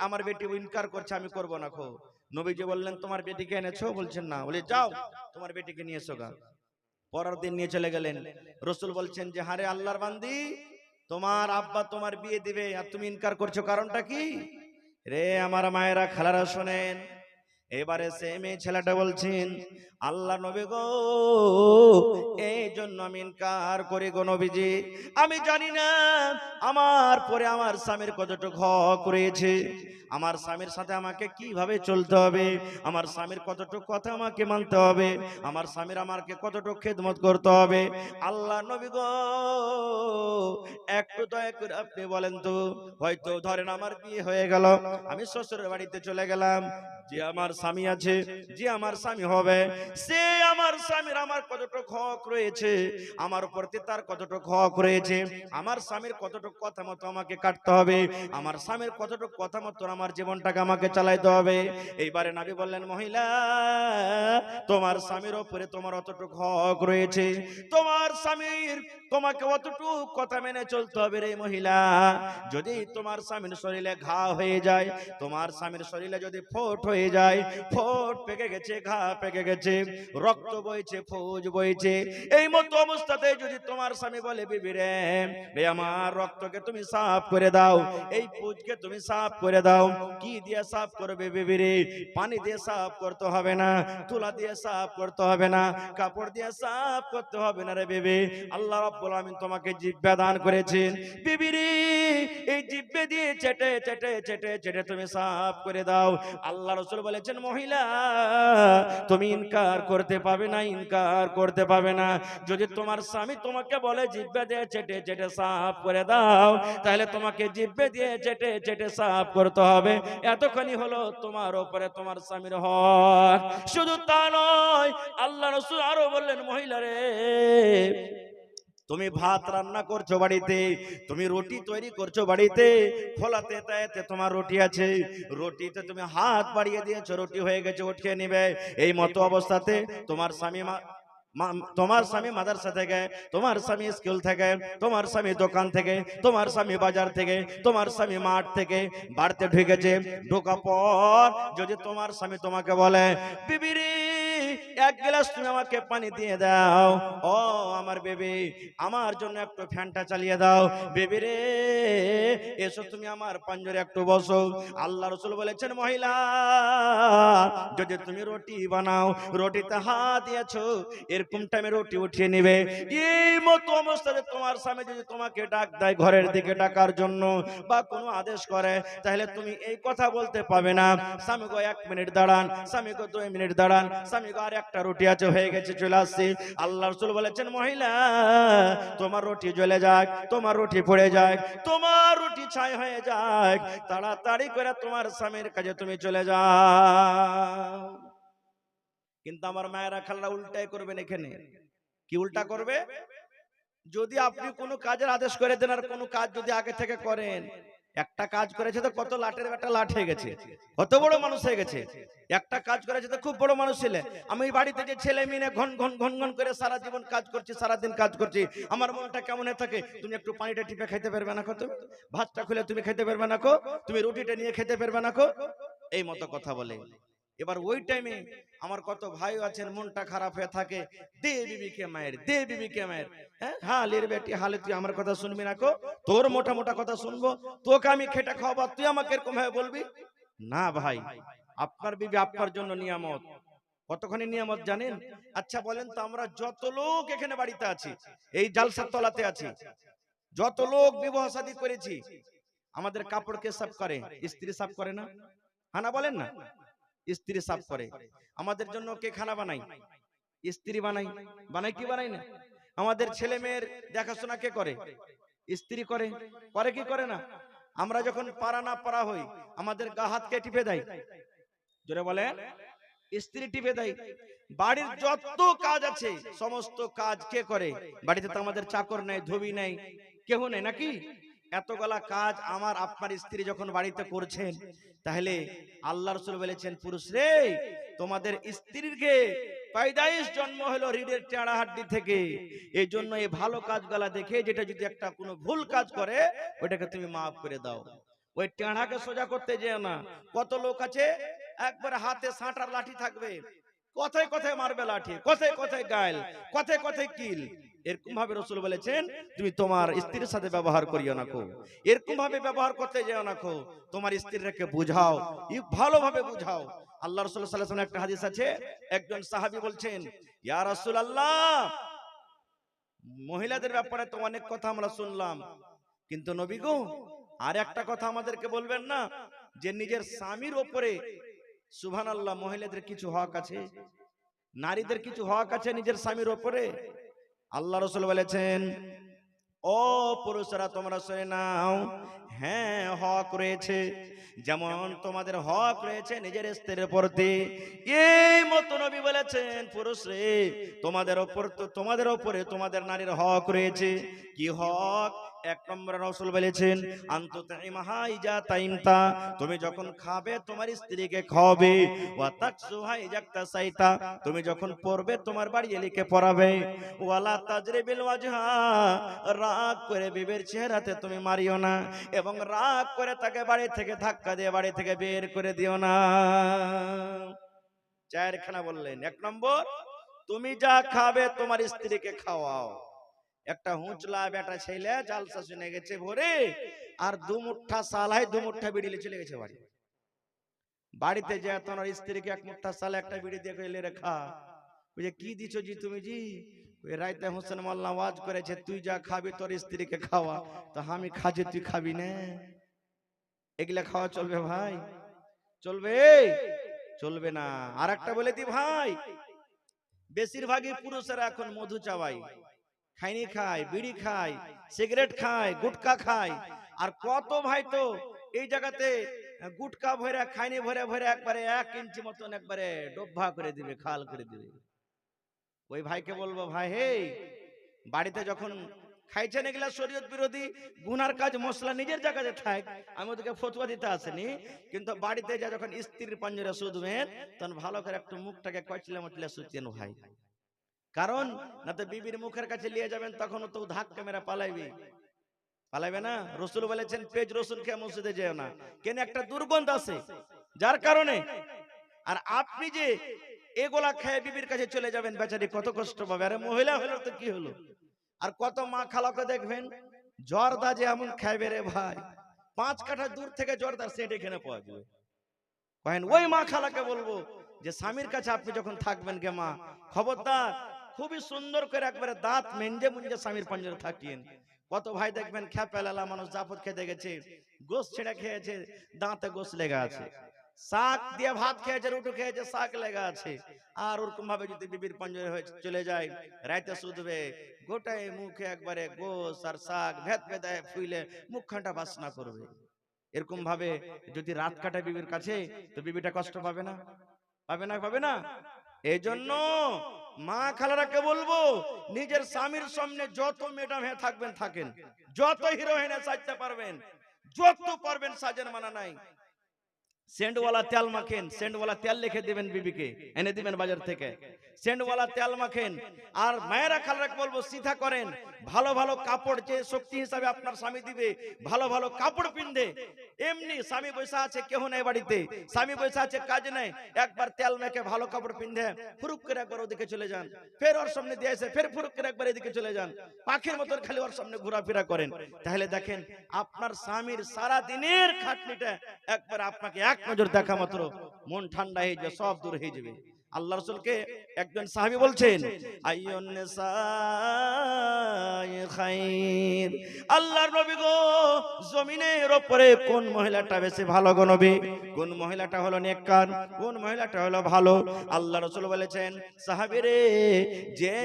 আমার বেটি ইনকার করছে, আমি করব না। খো নবীজি বললেন তোমার বেটিকে এনেছো? বলছেন না। বলে যাও তোমার বেটিকে নিয়ে এসো গা। পরের দিন নিয়ে চলে গেলেন। রসুল বলছেন যে হারে আল্লাহর বান্দি, তোমার আব্বা তোমার বিয়ে দিবে আর তুমি ইনকার করছো, কারণটা কি? রে আমার মায়েরা, খালারা শোনেন। এবারে সে মেয়ে ছেলেটা বলছেন, আল্লাহ নবী গো, এই জন্য আমি ইনকার করি গো নবীজি। আমি জানি না আমার পরে আমার স্বামীর কতটুকু হক রয়েছে, আমার স্বামীর সাথে আমাকে কিভাবে চলতে হবে, আমার স্বামীর কতটুকু কথা আমাকে মানতে হবে, আমার স্বামীর আমাকে কতটুকু খেদমত করতে হবে। আল্লাহ নবী গো, একটু দয়া করে আপনি বলেন তো, হয়তো ধরেন আমার বিয়ে হয়ে গেল, আমি শ্বশুরের বাড়িতে চলে গেলাম, যে আমার স্বামী আছে, যে আমার স্বামী হবে, সে আমার স্বামীর আমার কতটুকু হক রয়েছে, আমার প্রতি তার কতটুকু হক রয়েছে, আমার স্বামীর কতটুকু কথা মতো আমাকে কাটতে হবে, আমার স্বামীর কতটুকু কথা মতো আমার জীবনটাকে আমাকে চালাইতে হবে। এইবারে নবী বললেন, মহিলা, তোমার স্বামীর উপরে তোমার অতটুকু হক রয়েছে, তোমার স্বামীর তোমাকে অতটুকু কথা মেনে চলতে হবে রে মহিলা। যদি তোমার স্বামীর শরীরে ঘা হয়ে যায়, তোমার স্বামীর শরীরে যদি ফোট হয়ে যায়, ফোট পেকে গেছে, ঘা পেকে গেছে, রক্ত বইছে, ফৌজ বইছে, এই মতো অবস্থাতে যদি তোমার স্বামী বলে, বিবি রে, আমার রক্তকে তুমি সাফ করে দাও, এই ফৌজকে তুমি সাফ করে দাও, কি দিয়ে সাফ করবে বিবি রে? পানি দিয়ে সাফ করতে হবে না, তুলা দিয়ে সাফ করতে হবে না, কাপড় দিয়ে সাফ করতে হবে না রে বিবি। আল্লাহ রাব্বুল আমিন তোমাকে জিহ্বা দান করেছেন, বিবি রে, এই জিহ্বা দিয়ে চেটে চেটে চেটে চেটে তুমি সাফ করে দাও। আল্লাহ রাসূল বলেছেন, মহিলা, তুমি ইনকার করতে পাবে না, ইনকার করতে পাবে না। যদি তোমার স্বামী তোমাকে বলে জিহ্বা দিয়ে চেটে চেটে সাফ করে দাও, তাহলে তোমাকে জিহ্বা দিয়ে চেটে চেটে সাফ করতে হবে। এতখানি হলো তোমার উপরে তোমার স্বামীর হক। শুধু তা নয়, আল্লাহ রাসূল আরো বললেন, মহিলা রে, তুমি ভাত রান্না করছো বাড়িতে, তুমি রুটি তৈরি করছো বাড়িতে, ফলাতে তাইতে তোমার রুটি আছে, রুটিতে তুমি হাত বাড়িয়ে দিয়েছো, রুটি হয়ে গেছে, উঠিয়ে নিবে। এই মতো অবস্থাতে তোমার স্বামী তোমার স্বামী মাদ্রাসা থেকে, তোমার স্বামী স্কুল থেকে, তোমার স্বামী দোকান থেকে, তোমার স্বামী বাজার থেকে, তোমার স্বামী মাঠ থেকে বাড়িতে ঢুকেছে, ঢোকা পর যদি তোমার স্বামী তোমাকে বলে, বিবি রে, এক গ্লাস তুমি আমাকে পানি দিয়ে দাও, ও আমার বেবি, আমার জন্য একটু ফ্যানটা চালিয়ে দাও, বেবি রে, এসো তুমি আমার পাঞ্জরে একটু বসো। আল্লাহ রাসূল বলেছেন, মহিলা, যদি তুমি রুটি বানাও, রুটিতে হাত দিয়েছো, এরকম টাইমে রুটি উঠিয়ে নিবে। এই মতো অবস্থাতে তোমার স্বামী যদি তোমাকে ডাক দেয় ঘরের দিকে ডাকার জন্য বা কোনো আদেশ করে, তাহলে তুমি এই কথা বলতে পাবে না, স্বামী গো 1 মিনিট দাঁড়ান, স্বামী গো 2 মিনিট দাঁড়ান, স্বামী গো আর একটা রুটি আছে, হয়ে গেছে, চলে আসছি। আল্লাহ রাসূল বলেছেন, মহিলা, তোমার রুটি জ্বলে যাক, তোমার রুটি পড়ে যাক, তোমার রুটি ছাই হয়ে যাক, তাড়াতাড়ি করে তোমার স্বামীর কাছে তুমি চলে যাও। কিন্তু আমার মায়েরা, খালরা উল্টাই করবেন এখানে। কি উল্টা করবে? যদি আপনি কোনো কাজের আদেশ করে দেন আর কোনো কাজ যদি আগে থেকে করেন, একটা কাজ করেছে তো কত লাটের বেটা লাট হয়ে গেছে, কত বড় মানুষ হয়ে গেছে, একটা কাজ করেছে তো খুব বড় মানুষ ছিলে। আমি বাড়িতে যে ছেলে মেয়ে ঘন ঘন ঘন ঘন করে সারা জীবন কাজ করছি, সারাদিন কাজ করছি, আমার মনটা কেমন হয়ে থাকে, তুমি একটু পানিটা টিপে খাইতে পারবে না কো, তুমি ভাতটা খুলে তুমি খাইতে পারবে না কো, তুমি রুটিটা নিয়ে খেতে পারবে না কো, এই মতো কথা বলে। এবার ওই টাইমে আমার কত ভাই আছেন, মনটা খারাপ হয়ে থাকে, দে বিবিকে মায়ের, দে বিবিকে মায়ের, হ্যাঁ, হালের বেটি হালে, তুই আমার কথা শুনবি না কো, তোর মোটা মোটা কথা শুনবো, তোকে আমি খেটে খাওয়াবো, তুই আমাকে এরকম ভাবে বলবি না। ভাই, আপনার বিবি আপনার জন্য নিয়ামত। কতখানি নিয়ামত জানেন? আচ্ছা বলেন তো, আমরা যত লোক এখানে বাড়িতে আছি, এই জালসার তলাতে আছি, যত লোক বিবাহ শাদী করেছি, আমাদের কাপড় কে সাফ করে? স্ত্রী সাফ করে না? হানা বলেন না, স্ত্রী সাফ করে। আমাদের জন্য কে খানা বানাই? স্ত্রী বানাই। বানাই কি বানাই না? আমাদের ছেলে মেয়ের দেখাশোনা কে করে? স্ত্রী করে। করে কি করে না? আমরা যখন পারা না পারা হই, আমাদের গা হাত কে টিপে দেয়? জোরে বলেন, স্ত্রী টিপে দেয়। বাড়ির যত কাজ আছে সমস্ত কাজ কে করে? বাড়িতে তো আমাদের চাকর নেই, ধোবি নেই, কেউ নেই নাকি? এতগুলা কাজ আমার আপনার স্ত্রী যখন বাড়িতে করছেন, তাহলে আল্লাহ রাসূল বলেছেন, পুরুষ রে, তোমাদের স্ত্রীকে পায়দাইশ জন্ম হলো রিডের টেড়া হাড্ডি থেকে। এই জন্য এই ভালো কাজগুলা দেখে যেটা যদি একটা কোনো ভুল কাজ করে ওইটাকে তুমি মাফ করে দাও। ওই টেড়াকে সোজা করতে যেও না। কত লোক আছে একবার হাতে সাঁটার লাঠি থাকবে, কথায় কথায় মারবে লাঠি, কথায় কথায় গাইল, কথায় কথায় কিল। এরকম ভাবে রাসূল বলেছেন তুমি তোমার স্ত্রীর সাথে ব্যবহার করিও না। এরকম ভাবে ব্যবহার করতে যেও না। তোমার স্ত্রীকে বুঝাও, ভালোভাবে বুঝাও। আল্লাহ রাসূল সাল্লাল্লাহু আলাইহি ওয়াসাল্লাম একটা হাদিস আছে, একজন সাহাবী বলছেন ইয়া রাসূলুল্লাহ, মহিলাদের ব্যাপারে তো অনেক কথা আমরা শুনলাম, কিন্তু নবী গো আর একটা কথা আমাদেরকে বলবেন না, যে নিজের স্বামীর উপরে সুবহানাল্লাহ মহিলাদের কিছু হক আছে, নারীদের কিছু হক আছে নিজের স্বামীর উপরে। আল্লাহ রাসূল বলেছেন ও পুরুষরা তোমরা শুনে নাও, হ্যাঁ হক রয়েছে, যেমন তোমাদের হক রয়েছে নিজের স্ত্রীর প্রতি, এই মতো নবী বলেছেন পুরুষ রে তোমাদের উপরে তোমাদের নারীর হক রয়েছে। কি হক? এক নম্বরে রাসূল বলেছেন আনতুতাইমাহা ইজা তাইমতা, তুমি যখন খাবে তোমার স্ত্রীকে খাওয়াবে, ওয়া তাকসুহা ইজাক্তা সাইতা, তুমি যখন পড়বে তোমার বাড়ি লিখে পড়াবে, ওয়ালা তাজরিবিল ওয়াজহা, রাগ করে বিবির চেহারাতে তুমি মারিও না, এবং রাগ করে তাকে বাড়ি থেকে ধাক্কা দিয়ে বাড়ি থেকে বের করে দিও না। চারখানা বললেন। এক নম্বর, তুমি যা খাবে তোমার স্ত্রীকে খাওয়াও। একটা হুঁচলা বেটা ছেলে জালসা শুনে গেছে ভোরে, আর দু মুঠা সালাই দু মুঠা বিড়ি চলে গেছে বাড়ি। বাড়িতে যা তোমার স্ত্রীকে এক মুঠা সালে একটা বিড়ি দিয়ে কইলে রেখা, বুঝে কি দিছো জি তুমি জি? ওই রাইতে হোসেন মোল্লা ওয়াজ করেছে তুই যা খাবি তোর স্ত্রীকে খাওয়া, তো আমি খাজি তুই খাবি না। এগুলা খাওয়া চলবে ভাই? চলবে? চলবে না। আর একটা বলে দি ভাই, বেশিরভাগই পুরুষেরা এখন মধু চাবাই, খাইনি খায়, বিড়ি খায়, সিগারেট খায়, গুটকা খায়। আর কত ভাই তো এই জায়গাতে গুটকা ভরে খাইনি ভরে ভরে একবারে 1 ইঞ্চি মতন একবারে ডোভা করে দিবে, খাল করে দিবে। ওই ভাইকে বলবো ভাই হে, বাড়িতে যখন খাইছেন এগুলা শরীয়ত বিরোধী গুনার কাজ, মশলা নিজের জায়গাতে থাক, আমি ওদেরকে ফতোয়া দিতে আসেনি, কিন্তু বাড়িতে যা যখন স্ত্রীর পাঞ্জরে শুধবেন তখন ভালো করে একটু মুখটাকে কচলে মচলে শুতেন ভাই। কারণ না তো বিবির মুখের কাছে নিয়ে যাবেন তখন তো ধাক ক্যামেরা পালাইবে না। রাসূল বলেছেন পেজ রসুন খেয়ে মসজিদে যেও না, কেন একটা দুর্গন্ধ আছে যার কারণে। আর আপনি যে এগুলা খেয়ে বিবির কাছে চলে যাবেন, বেচারি কত কষ্ট পাবে। আরে মহিলা হলো তো কি হলো? আর কত মা খালাকে দেখবেন জর্দা যে এমন খাইবে রে ভাই, 5 কাঠা দূর থেকে জর্দার সেট এখানে পাওয়া যাবে। কহেন ওই মা খালাকে বলবো যে স্বামীর কাছে আপনি যখন থাকবেন গে মা, খবরদার খুবই সুন্দর করে একবারে দাঁত মেঞ্জে মুঞ্জে স্বামীর পাঞ্জরে থাকিয়েন। কত ভাই দেখবেন খেপেলালা মানুষ জাফর খেতে গেছে, গোস ছেড়ে খেয়েছে, দাঁতে গোস লেগে আছে, শাক দিয়ে ভাত খেয়েছে, রুটি খেয়েছে, শাক লেগে আছে। আর ওরকম ভাবে যদি বিবির পাঞ্জরে হয়ে চলে যায়, রাইতে শুধবে গোটায় মুখে একবারে গোস আর শাক ভেদ ভেদায় ফুইলে মুখখানটা বাসনা করবে। এরকম ভাবে যদি রাত কাটায় বিবির কাছে, তো বিবিটা কষ্ট পাবে না? পাবে না? এই জন্য মা খালারাকে বলবো নিজের স্বামীর সামনে যত ম্যাডাম হয়ে থাকবেন থাকেন, যত হিরোইনে সাজতে পারবেন, যত পারবেন সাজের মানা নাই। সেন্টওয়ালা তেল মাখেন, সেন্টওয়ালা তেল লিখে দিবেন বিবিকে, এনে দিবেন বাজার থেকে, সেন্টওয়ালা তেল মাখেন। আর মায়েরা খালারাকে বলবো সিধা করেন, ভালো ভালো কাপড় যে শক্তি হিসাবে আপনার স্বামী দিবে, ভালো ভালো কাপড় পিনদে। এমনি স্বামী বসে আছে কেউ নাই বাড়িতে, স্বামী বসে আছে কাজ নাই, একবার তেল মেখে ভালো কাপড় পিনদে, ফুরুক করে একবার ওদিকে চলে যান, ফের ওর সামনে দিয়ে এসে ফের ফুরুক করে একবার এদিকে চলে যান, পাখির মতন খালি ওর সামনে ঘোরাফেরা করেন। তাহলে দেখেন আপনার স্বামীর সারা দিনের খাটনিটা একবার আপনাকে এক নজর দেখা মাত্র মন ঠান্ডা হয়ে যাবে, সব দূর হয়ে যাবে। আল্লাহ রাসূলকে একজন সাহাবী বলছেন আইয়ুন নিসাই খাইর, আল্লাহর নবী গো জমিনের উপরে কোন মহিলাটা বেশি ভালো গো নবী? কোন মহিলাটা হলো নেককার, কোন মহিলাটা হলো ভালো? আল্লাহ রাসূল বলেছেন সাহাবীরে, যে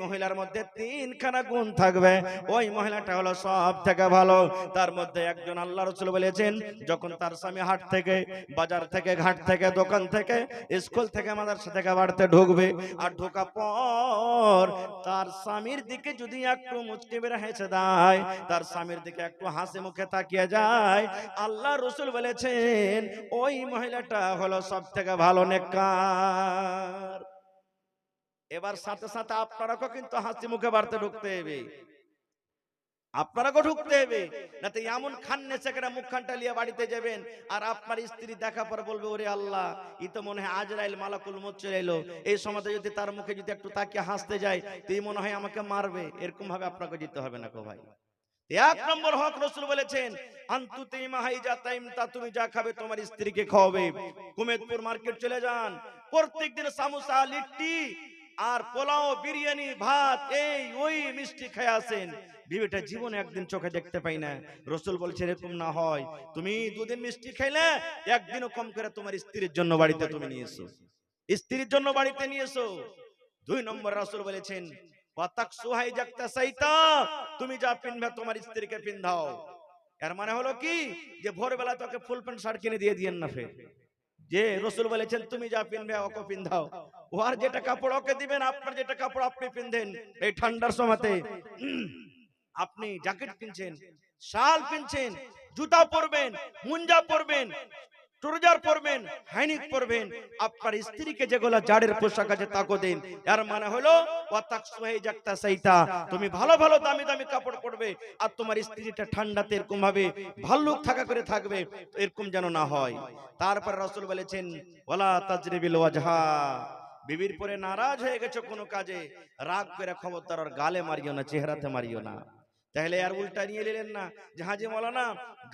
মহিলার মধ্যে 3খানা গুণ থাকবে ওই মহিলাটা হলো সব থেকে ভালো। তার মধ্যে একজন আল্লাহ রাসূল বলেছেন যখন তার স্বামী হাট থেকে, বাজার থেকে, ঘাট থেকে, দোকান থেকে, স্কুল থেকে, মাদ্রাসা থেকে বাড়িতে ঢুকবে, আর ঢোকা পর তার স্বামীর দিকে যদি একটু মুচকি মেরে হেসে দেয়, তার স্বামীর দিকে একটু হাসি মুখে তাকিয়ে যায়, আল্লাহ রাসূল বলেছেন ওই মহিলাটা হলো সব থেকে ভালো নেককার। এবার সাথে সাথে আপনারাও কিন্তু হাসি মুখে বাড়তে ঢুকতে হবে, আপনারাও ঢুকতে হবে, না তো এমন খান্নে সেখানে মুখখানটা নিয়ে বাড়িতে যাবেন আর আপনার স্ত্রী দেখা পর বলবে ওরে আল্লাহ ই তো মনে হয় আজরাইল মালাকুল মউত চলে এলো, এই সময়তে যদি তার মুখে যদি একটু তাকিয়ে হাসতে যায় তো এই মনে হয় আমাকে মারবে, এরকম ভাবে আপনাকে যেতে হবে না কো ভাই। এক নম্বর হক রাসূল বলেছেন আনতুতিমা হাইজা তাইমতা, তুমি যা খাবে তোমার স্ত্রীকে খাওয়াবে। কুমেদপুর মার্কেট চলে যান, প্রত্যেকদিন সামোসা লিট্টি আর পোলাও বিরিয়ানি ভাত এই ওই মিষ্টি খেয়ে আসেন, বিবিটা জীবনে একদিন চোখে দেখতে পাই না। রাসূল বলছে এরকম না হয়, তুমি দুদিন মিষ্টি খাইলে একদিনও কম করে তোমার স্ত্রীর জন্য বাড়িতে তুমি নিয়ে এসো, স্ত্রীর জন্য বাড়িতে নিয়ে এসো। দুই নম্বর রাসূল বলেছেন তুমি যা পিনবে তোমার স্ত্রীকে পিন্ধাও। এর মানে হলো কি যে ভোরবেলা তোকে ফুল প্যান্ট শার্ট কিনে দিয়ে দিয়েন না, ফের যে রাসূল বলেছেন তুমি যা পিনবে ওকে পিন্ধাও, ওর যেটা কাপড় ওকে দিবেন, আপনার যেটা কাপড় আপনি পিনদেন। এই ঠান্ডার সময়তে আপনি জ্যাকেট কিনছেন, শাল কিনছেন, জুতা পরবেন, মুঞ্জা পরবেন, ট্রাউজার পরবেন, হাইনিক পরবেন, আপনার স্ত্রীকে যেগুলো জাড়ের পোশাক আছে তাকে দিন। এর মানে হলো তুমি ভালো ভালো দামি দামি কাপড় পরবে আর তোমার স্ত্রীটা ঠান্ডাতে এরকম ভাবে ভাল্লুক থাকা করে থাকবে, এরকম যেন না হয়। তারপর রাসূল বলেছেন ওয়ালা তাজরিবিল ওয়াজহা, বিবির পরে নারাজ হয়ে গেছে কোনো কাজে, রাগ করে খবরদার ওর গালে মারিও না, চেহারাতে মারিও না। তাহলে আর উল্টা নিয়ে নিলেন না যে হাজি মাওলানা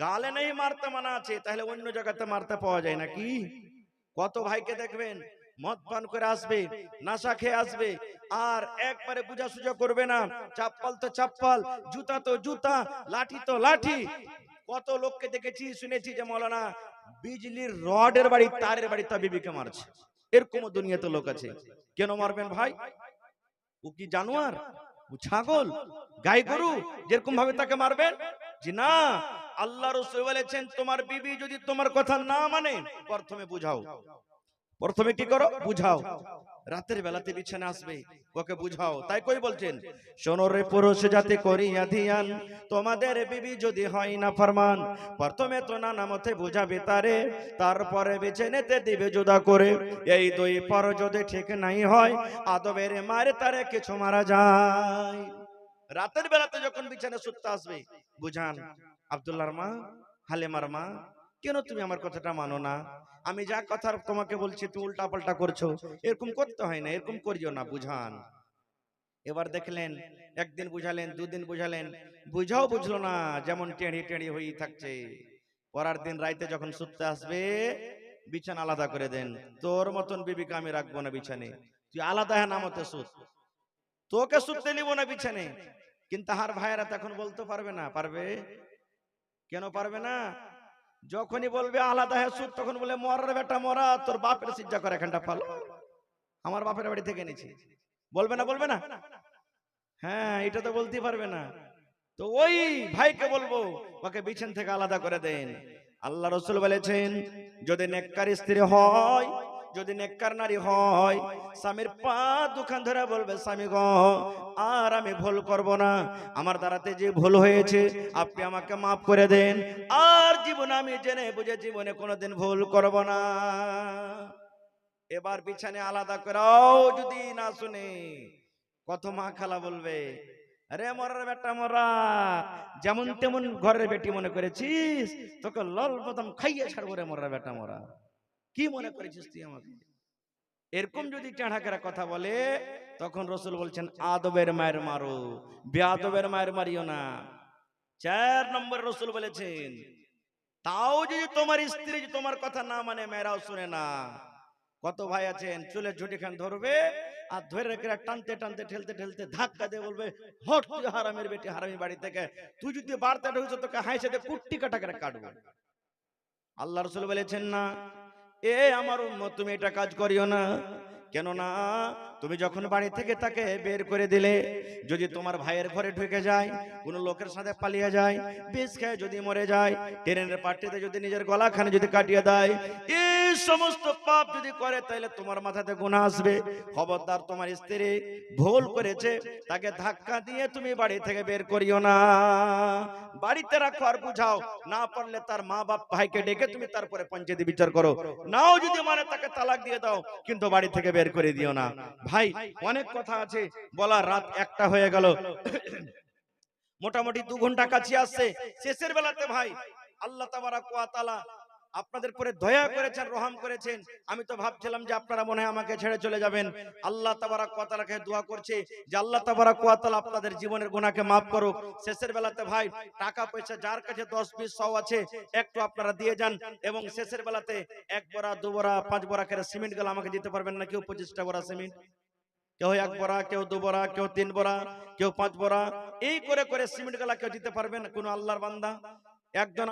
গালে নেই মারতে মানা আছে, তাহলে অন্য জায়গাতে মারতে পাওয়া যায় নাকি? কত ভাইকে দেখবেন মদ পান করে আসবে, নাশা খেয়ে আসবে, আর একবারে বুঝা সুঝা করবে না, চাপ্পাল তো চাপ্পাল, জুতা তো জুতা, লাঠি তো লাঠি। কত লোককে দেখেছি শুনেছি যে মাওলানা বিজলির রডের বাড়ি তারের বাড়ি তা বিবিকে মারছে, এরকম দুনিয়াতে লোক আছে। কেন মারবেন ভাই? ও কি জানোয়ার? ও ছাগল, গাই গরু, যেরকম ভাবে তাকে মারবেন? জি না, আল্লাহ রাসূল বলেছেন তোমার বিবি যদি তোমার কথা না মানে প্রথমে বুঝাও। প্রথমে কি করো? বুঝাও। রাতের বেলাতে বিছানা আসবে, ওকে বুঝাও। তাই কই বলছেন শোনো রে পুরুষ জাতি করিয়া ধিয়ান, তোমাদের বিবি যদি হয় না ফরমান, প্রথমে তো নানা মতে বুঝাবে তারে, তারপরে বিছানাতে দিবে জুদা করে। এই দুই পর যদি ঠিক নাই হয় আদবের মারে তারে কিছু মারা যায়। রাতের বেলাতে যখন বিছানা শুতে আসবে বুঝান, আব্দুল্লাহর মা, হালেমার মা, কেন তুমি আমার কথাটা মানো না? আমি যা কথা তোমাকে বলছি তুমি উল্টা পাল্টা করছো, এরকম করতে হয় না, এরকম করিও না, বুঝান। এবার দেখলেন একদিন বুঝালেন, দুদিন বুঝালেন, বুঝাও বুঝলো না, যেমন টেঁড়ি টেঁড়ি হয়েই থাকছে। পরের দিন রাইতে যখন শুতে আসবে বিছানা আলাদা করে দেন, তোর মতন বিবিকে আমি রাখবো না বিছানে, তুই আলাদা হ্যাঁ নামতে শুত, তোকে শুতে নিব না বিছানে। কিন্তু হার ভাইয়েরা তখন বলতে পারবে না, পারবে? কেন পারবে না? যখনই বলবে আলাদা হ্যাঁ সুদ, তখন বলে মরার বেটা মরা, তোর বাপের সিজ্জা করে এখানটা পালো, আমার বাপের বাড়ি থেকে এনেছি, বলবে না? বলবে না? হ্যাঁ, এটা তো বলতে পারবে না। তো ওই ভাইকে বলবো ওকে বিছান থেকে আলাদা করে দেন। আল্লাহ রাসূল বলেছেন যদি নেককার স্ত্রী হয়, যদি নেককার নারী হয়, স্বামীর পা দুখান ধরে বলবে স্বামী গো আর আমি ভুল করব না, আমার দ্বারাতে যে ভুল হয়েছে আপনি আমাকে মাফ করে দেন, আর জীবনে আমি জেনে বুঝে জীবনে কোনোদিন ভুল করব না। এবার বিছানে আলাদা করাও যদি না শুনে কত মা খালা বলবে আরে মরার বেটা মরা, যেমন তেমন ঘরের বেটি মনে করেছিস, তোকে লল প্রথম খাইয়ে ছাড়বো রে মরার বেটা মরা, কি মনে করেছিস তুই আমাকে? এরকম যদি চাঁড়াকেরা কথা বলে তখন রাসূল বলছেন আদবের মায়ের মারো, বেয়াদবের মায়ের মারিও না। 4 নম্বর রাসূল বলেছেন তাও যদি তোমার স্ত্রী তোমার কথা না মানে মেয়েরাও শুনে না। কত ভাই আছেন চুলের ঝুঁটি খান ধরবে আর ধরে রেখে টানতে টানতে ঠেলতে ঠেলতে ধাক্কা দিয়ে বলবে হট তুই হারামের বেটি, হারামি বাড়ি থেকে, তুই যদি বাড়তে ঢুকছ তোকে হাইসে দিয়ে কুট্টি কাটা করে কাটবো। আল্লাহ রাসূল বলেছেন না এ আমার উম্মত তুমি এটা কাজ করিও না। কেন না তুমি যখন বাড়ি থেকে তাকে বের করে দিলে, যদি তোমার ভাইয়ের ঘরে ঢুকে যায়, কোন লোকের সাথে পালিয়ে যায়, বিষ খেয়ে যদি মরে যায়, ট্রেনের পাট্টিতে যদি নিজের গলাখানে যদি কাটিয়ে দেয়, এই সমস্ত পাপ যদি করে তাহলে তোমার মাথাতে গুনাহ আসবে। খবরদার তোমার স্ত্রী ভুল করেছে তাকে ধাক্কা দিয়ে তুমি বাড়ি থেকে বের করিও না, বাড়িতে রাখো আর বুঝাও। না পারলে তার মা বাপ ভাইকে ডেকে তুমি তারপরে পঞ্চায়েতে বিচার করো, নাও যদি মানে তাকে তালাক দিয়ে দাও, কিন্তু বাড়ি থেকে বের করে দিও না। ভাই অনেক কথা আছে বলার, রাত 1টা হয়ে গেল, মোটামুটি 2 ঘন্টা কাছে আসছে। শেষের বেলাতে ভাই আল্লাহ তাবারাক ওয়া তাআলা আপনাদের পরে দয়া করেছেন, রহম করেছেন। আমি তো ভাবছিলাম যে আপনারা মনে হয় আমাকে ছেড়ে চলে যাবেন। আল্লাহ তাবারাক ওয়া তাআলাকে দোয়া করছি যে আল্লাহ তাবারাক ওয়া তাআলা আপনাদের জীবনের গুনাহকে maaf করুক। শেষের বেলাতে ভাই টাকা পয়সা যার কাছে 10 20 100 আছে একটু আপনারা দিয়ে যান, এবং শেষের বেলাতে 1 বড়া 2 বড়া 5 বড়া করে সিমেন্ট গুলো আমাকে দিতে পারবেন না? কেউ 25টা বড়া সিমেন্ট, কেউ 1 বড়া, কেউ 2 বড়া, কেউ 3 বড়া, কেউ 5 বড়া, এই করে করে সিমেন্ট গুলা কেউ দিতে পারবেন? কোন আল্লাহর বান্দা একজন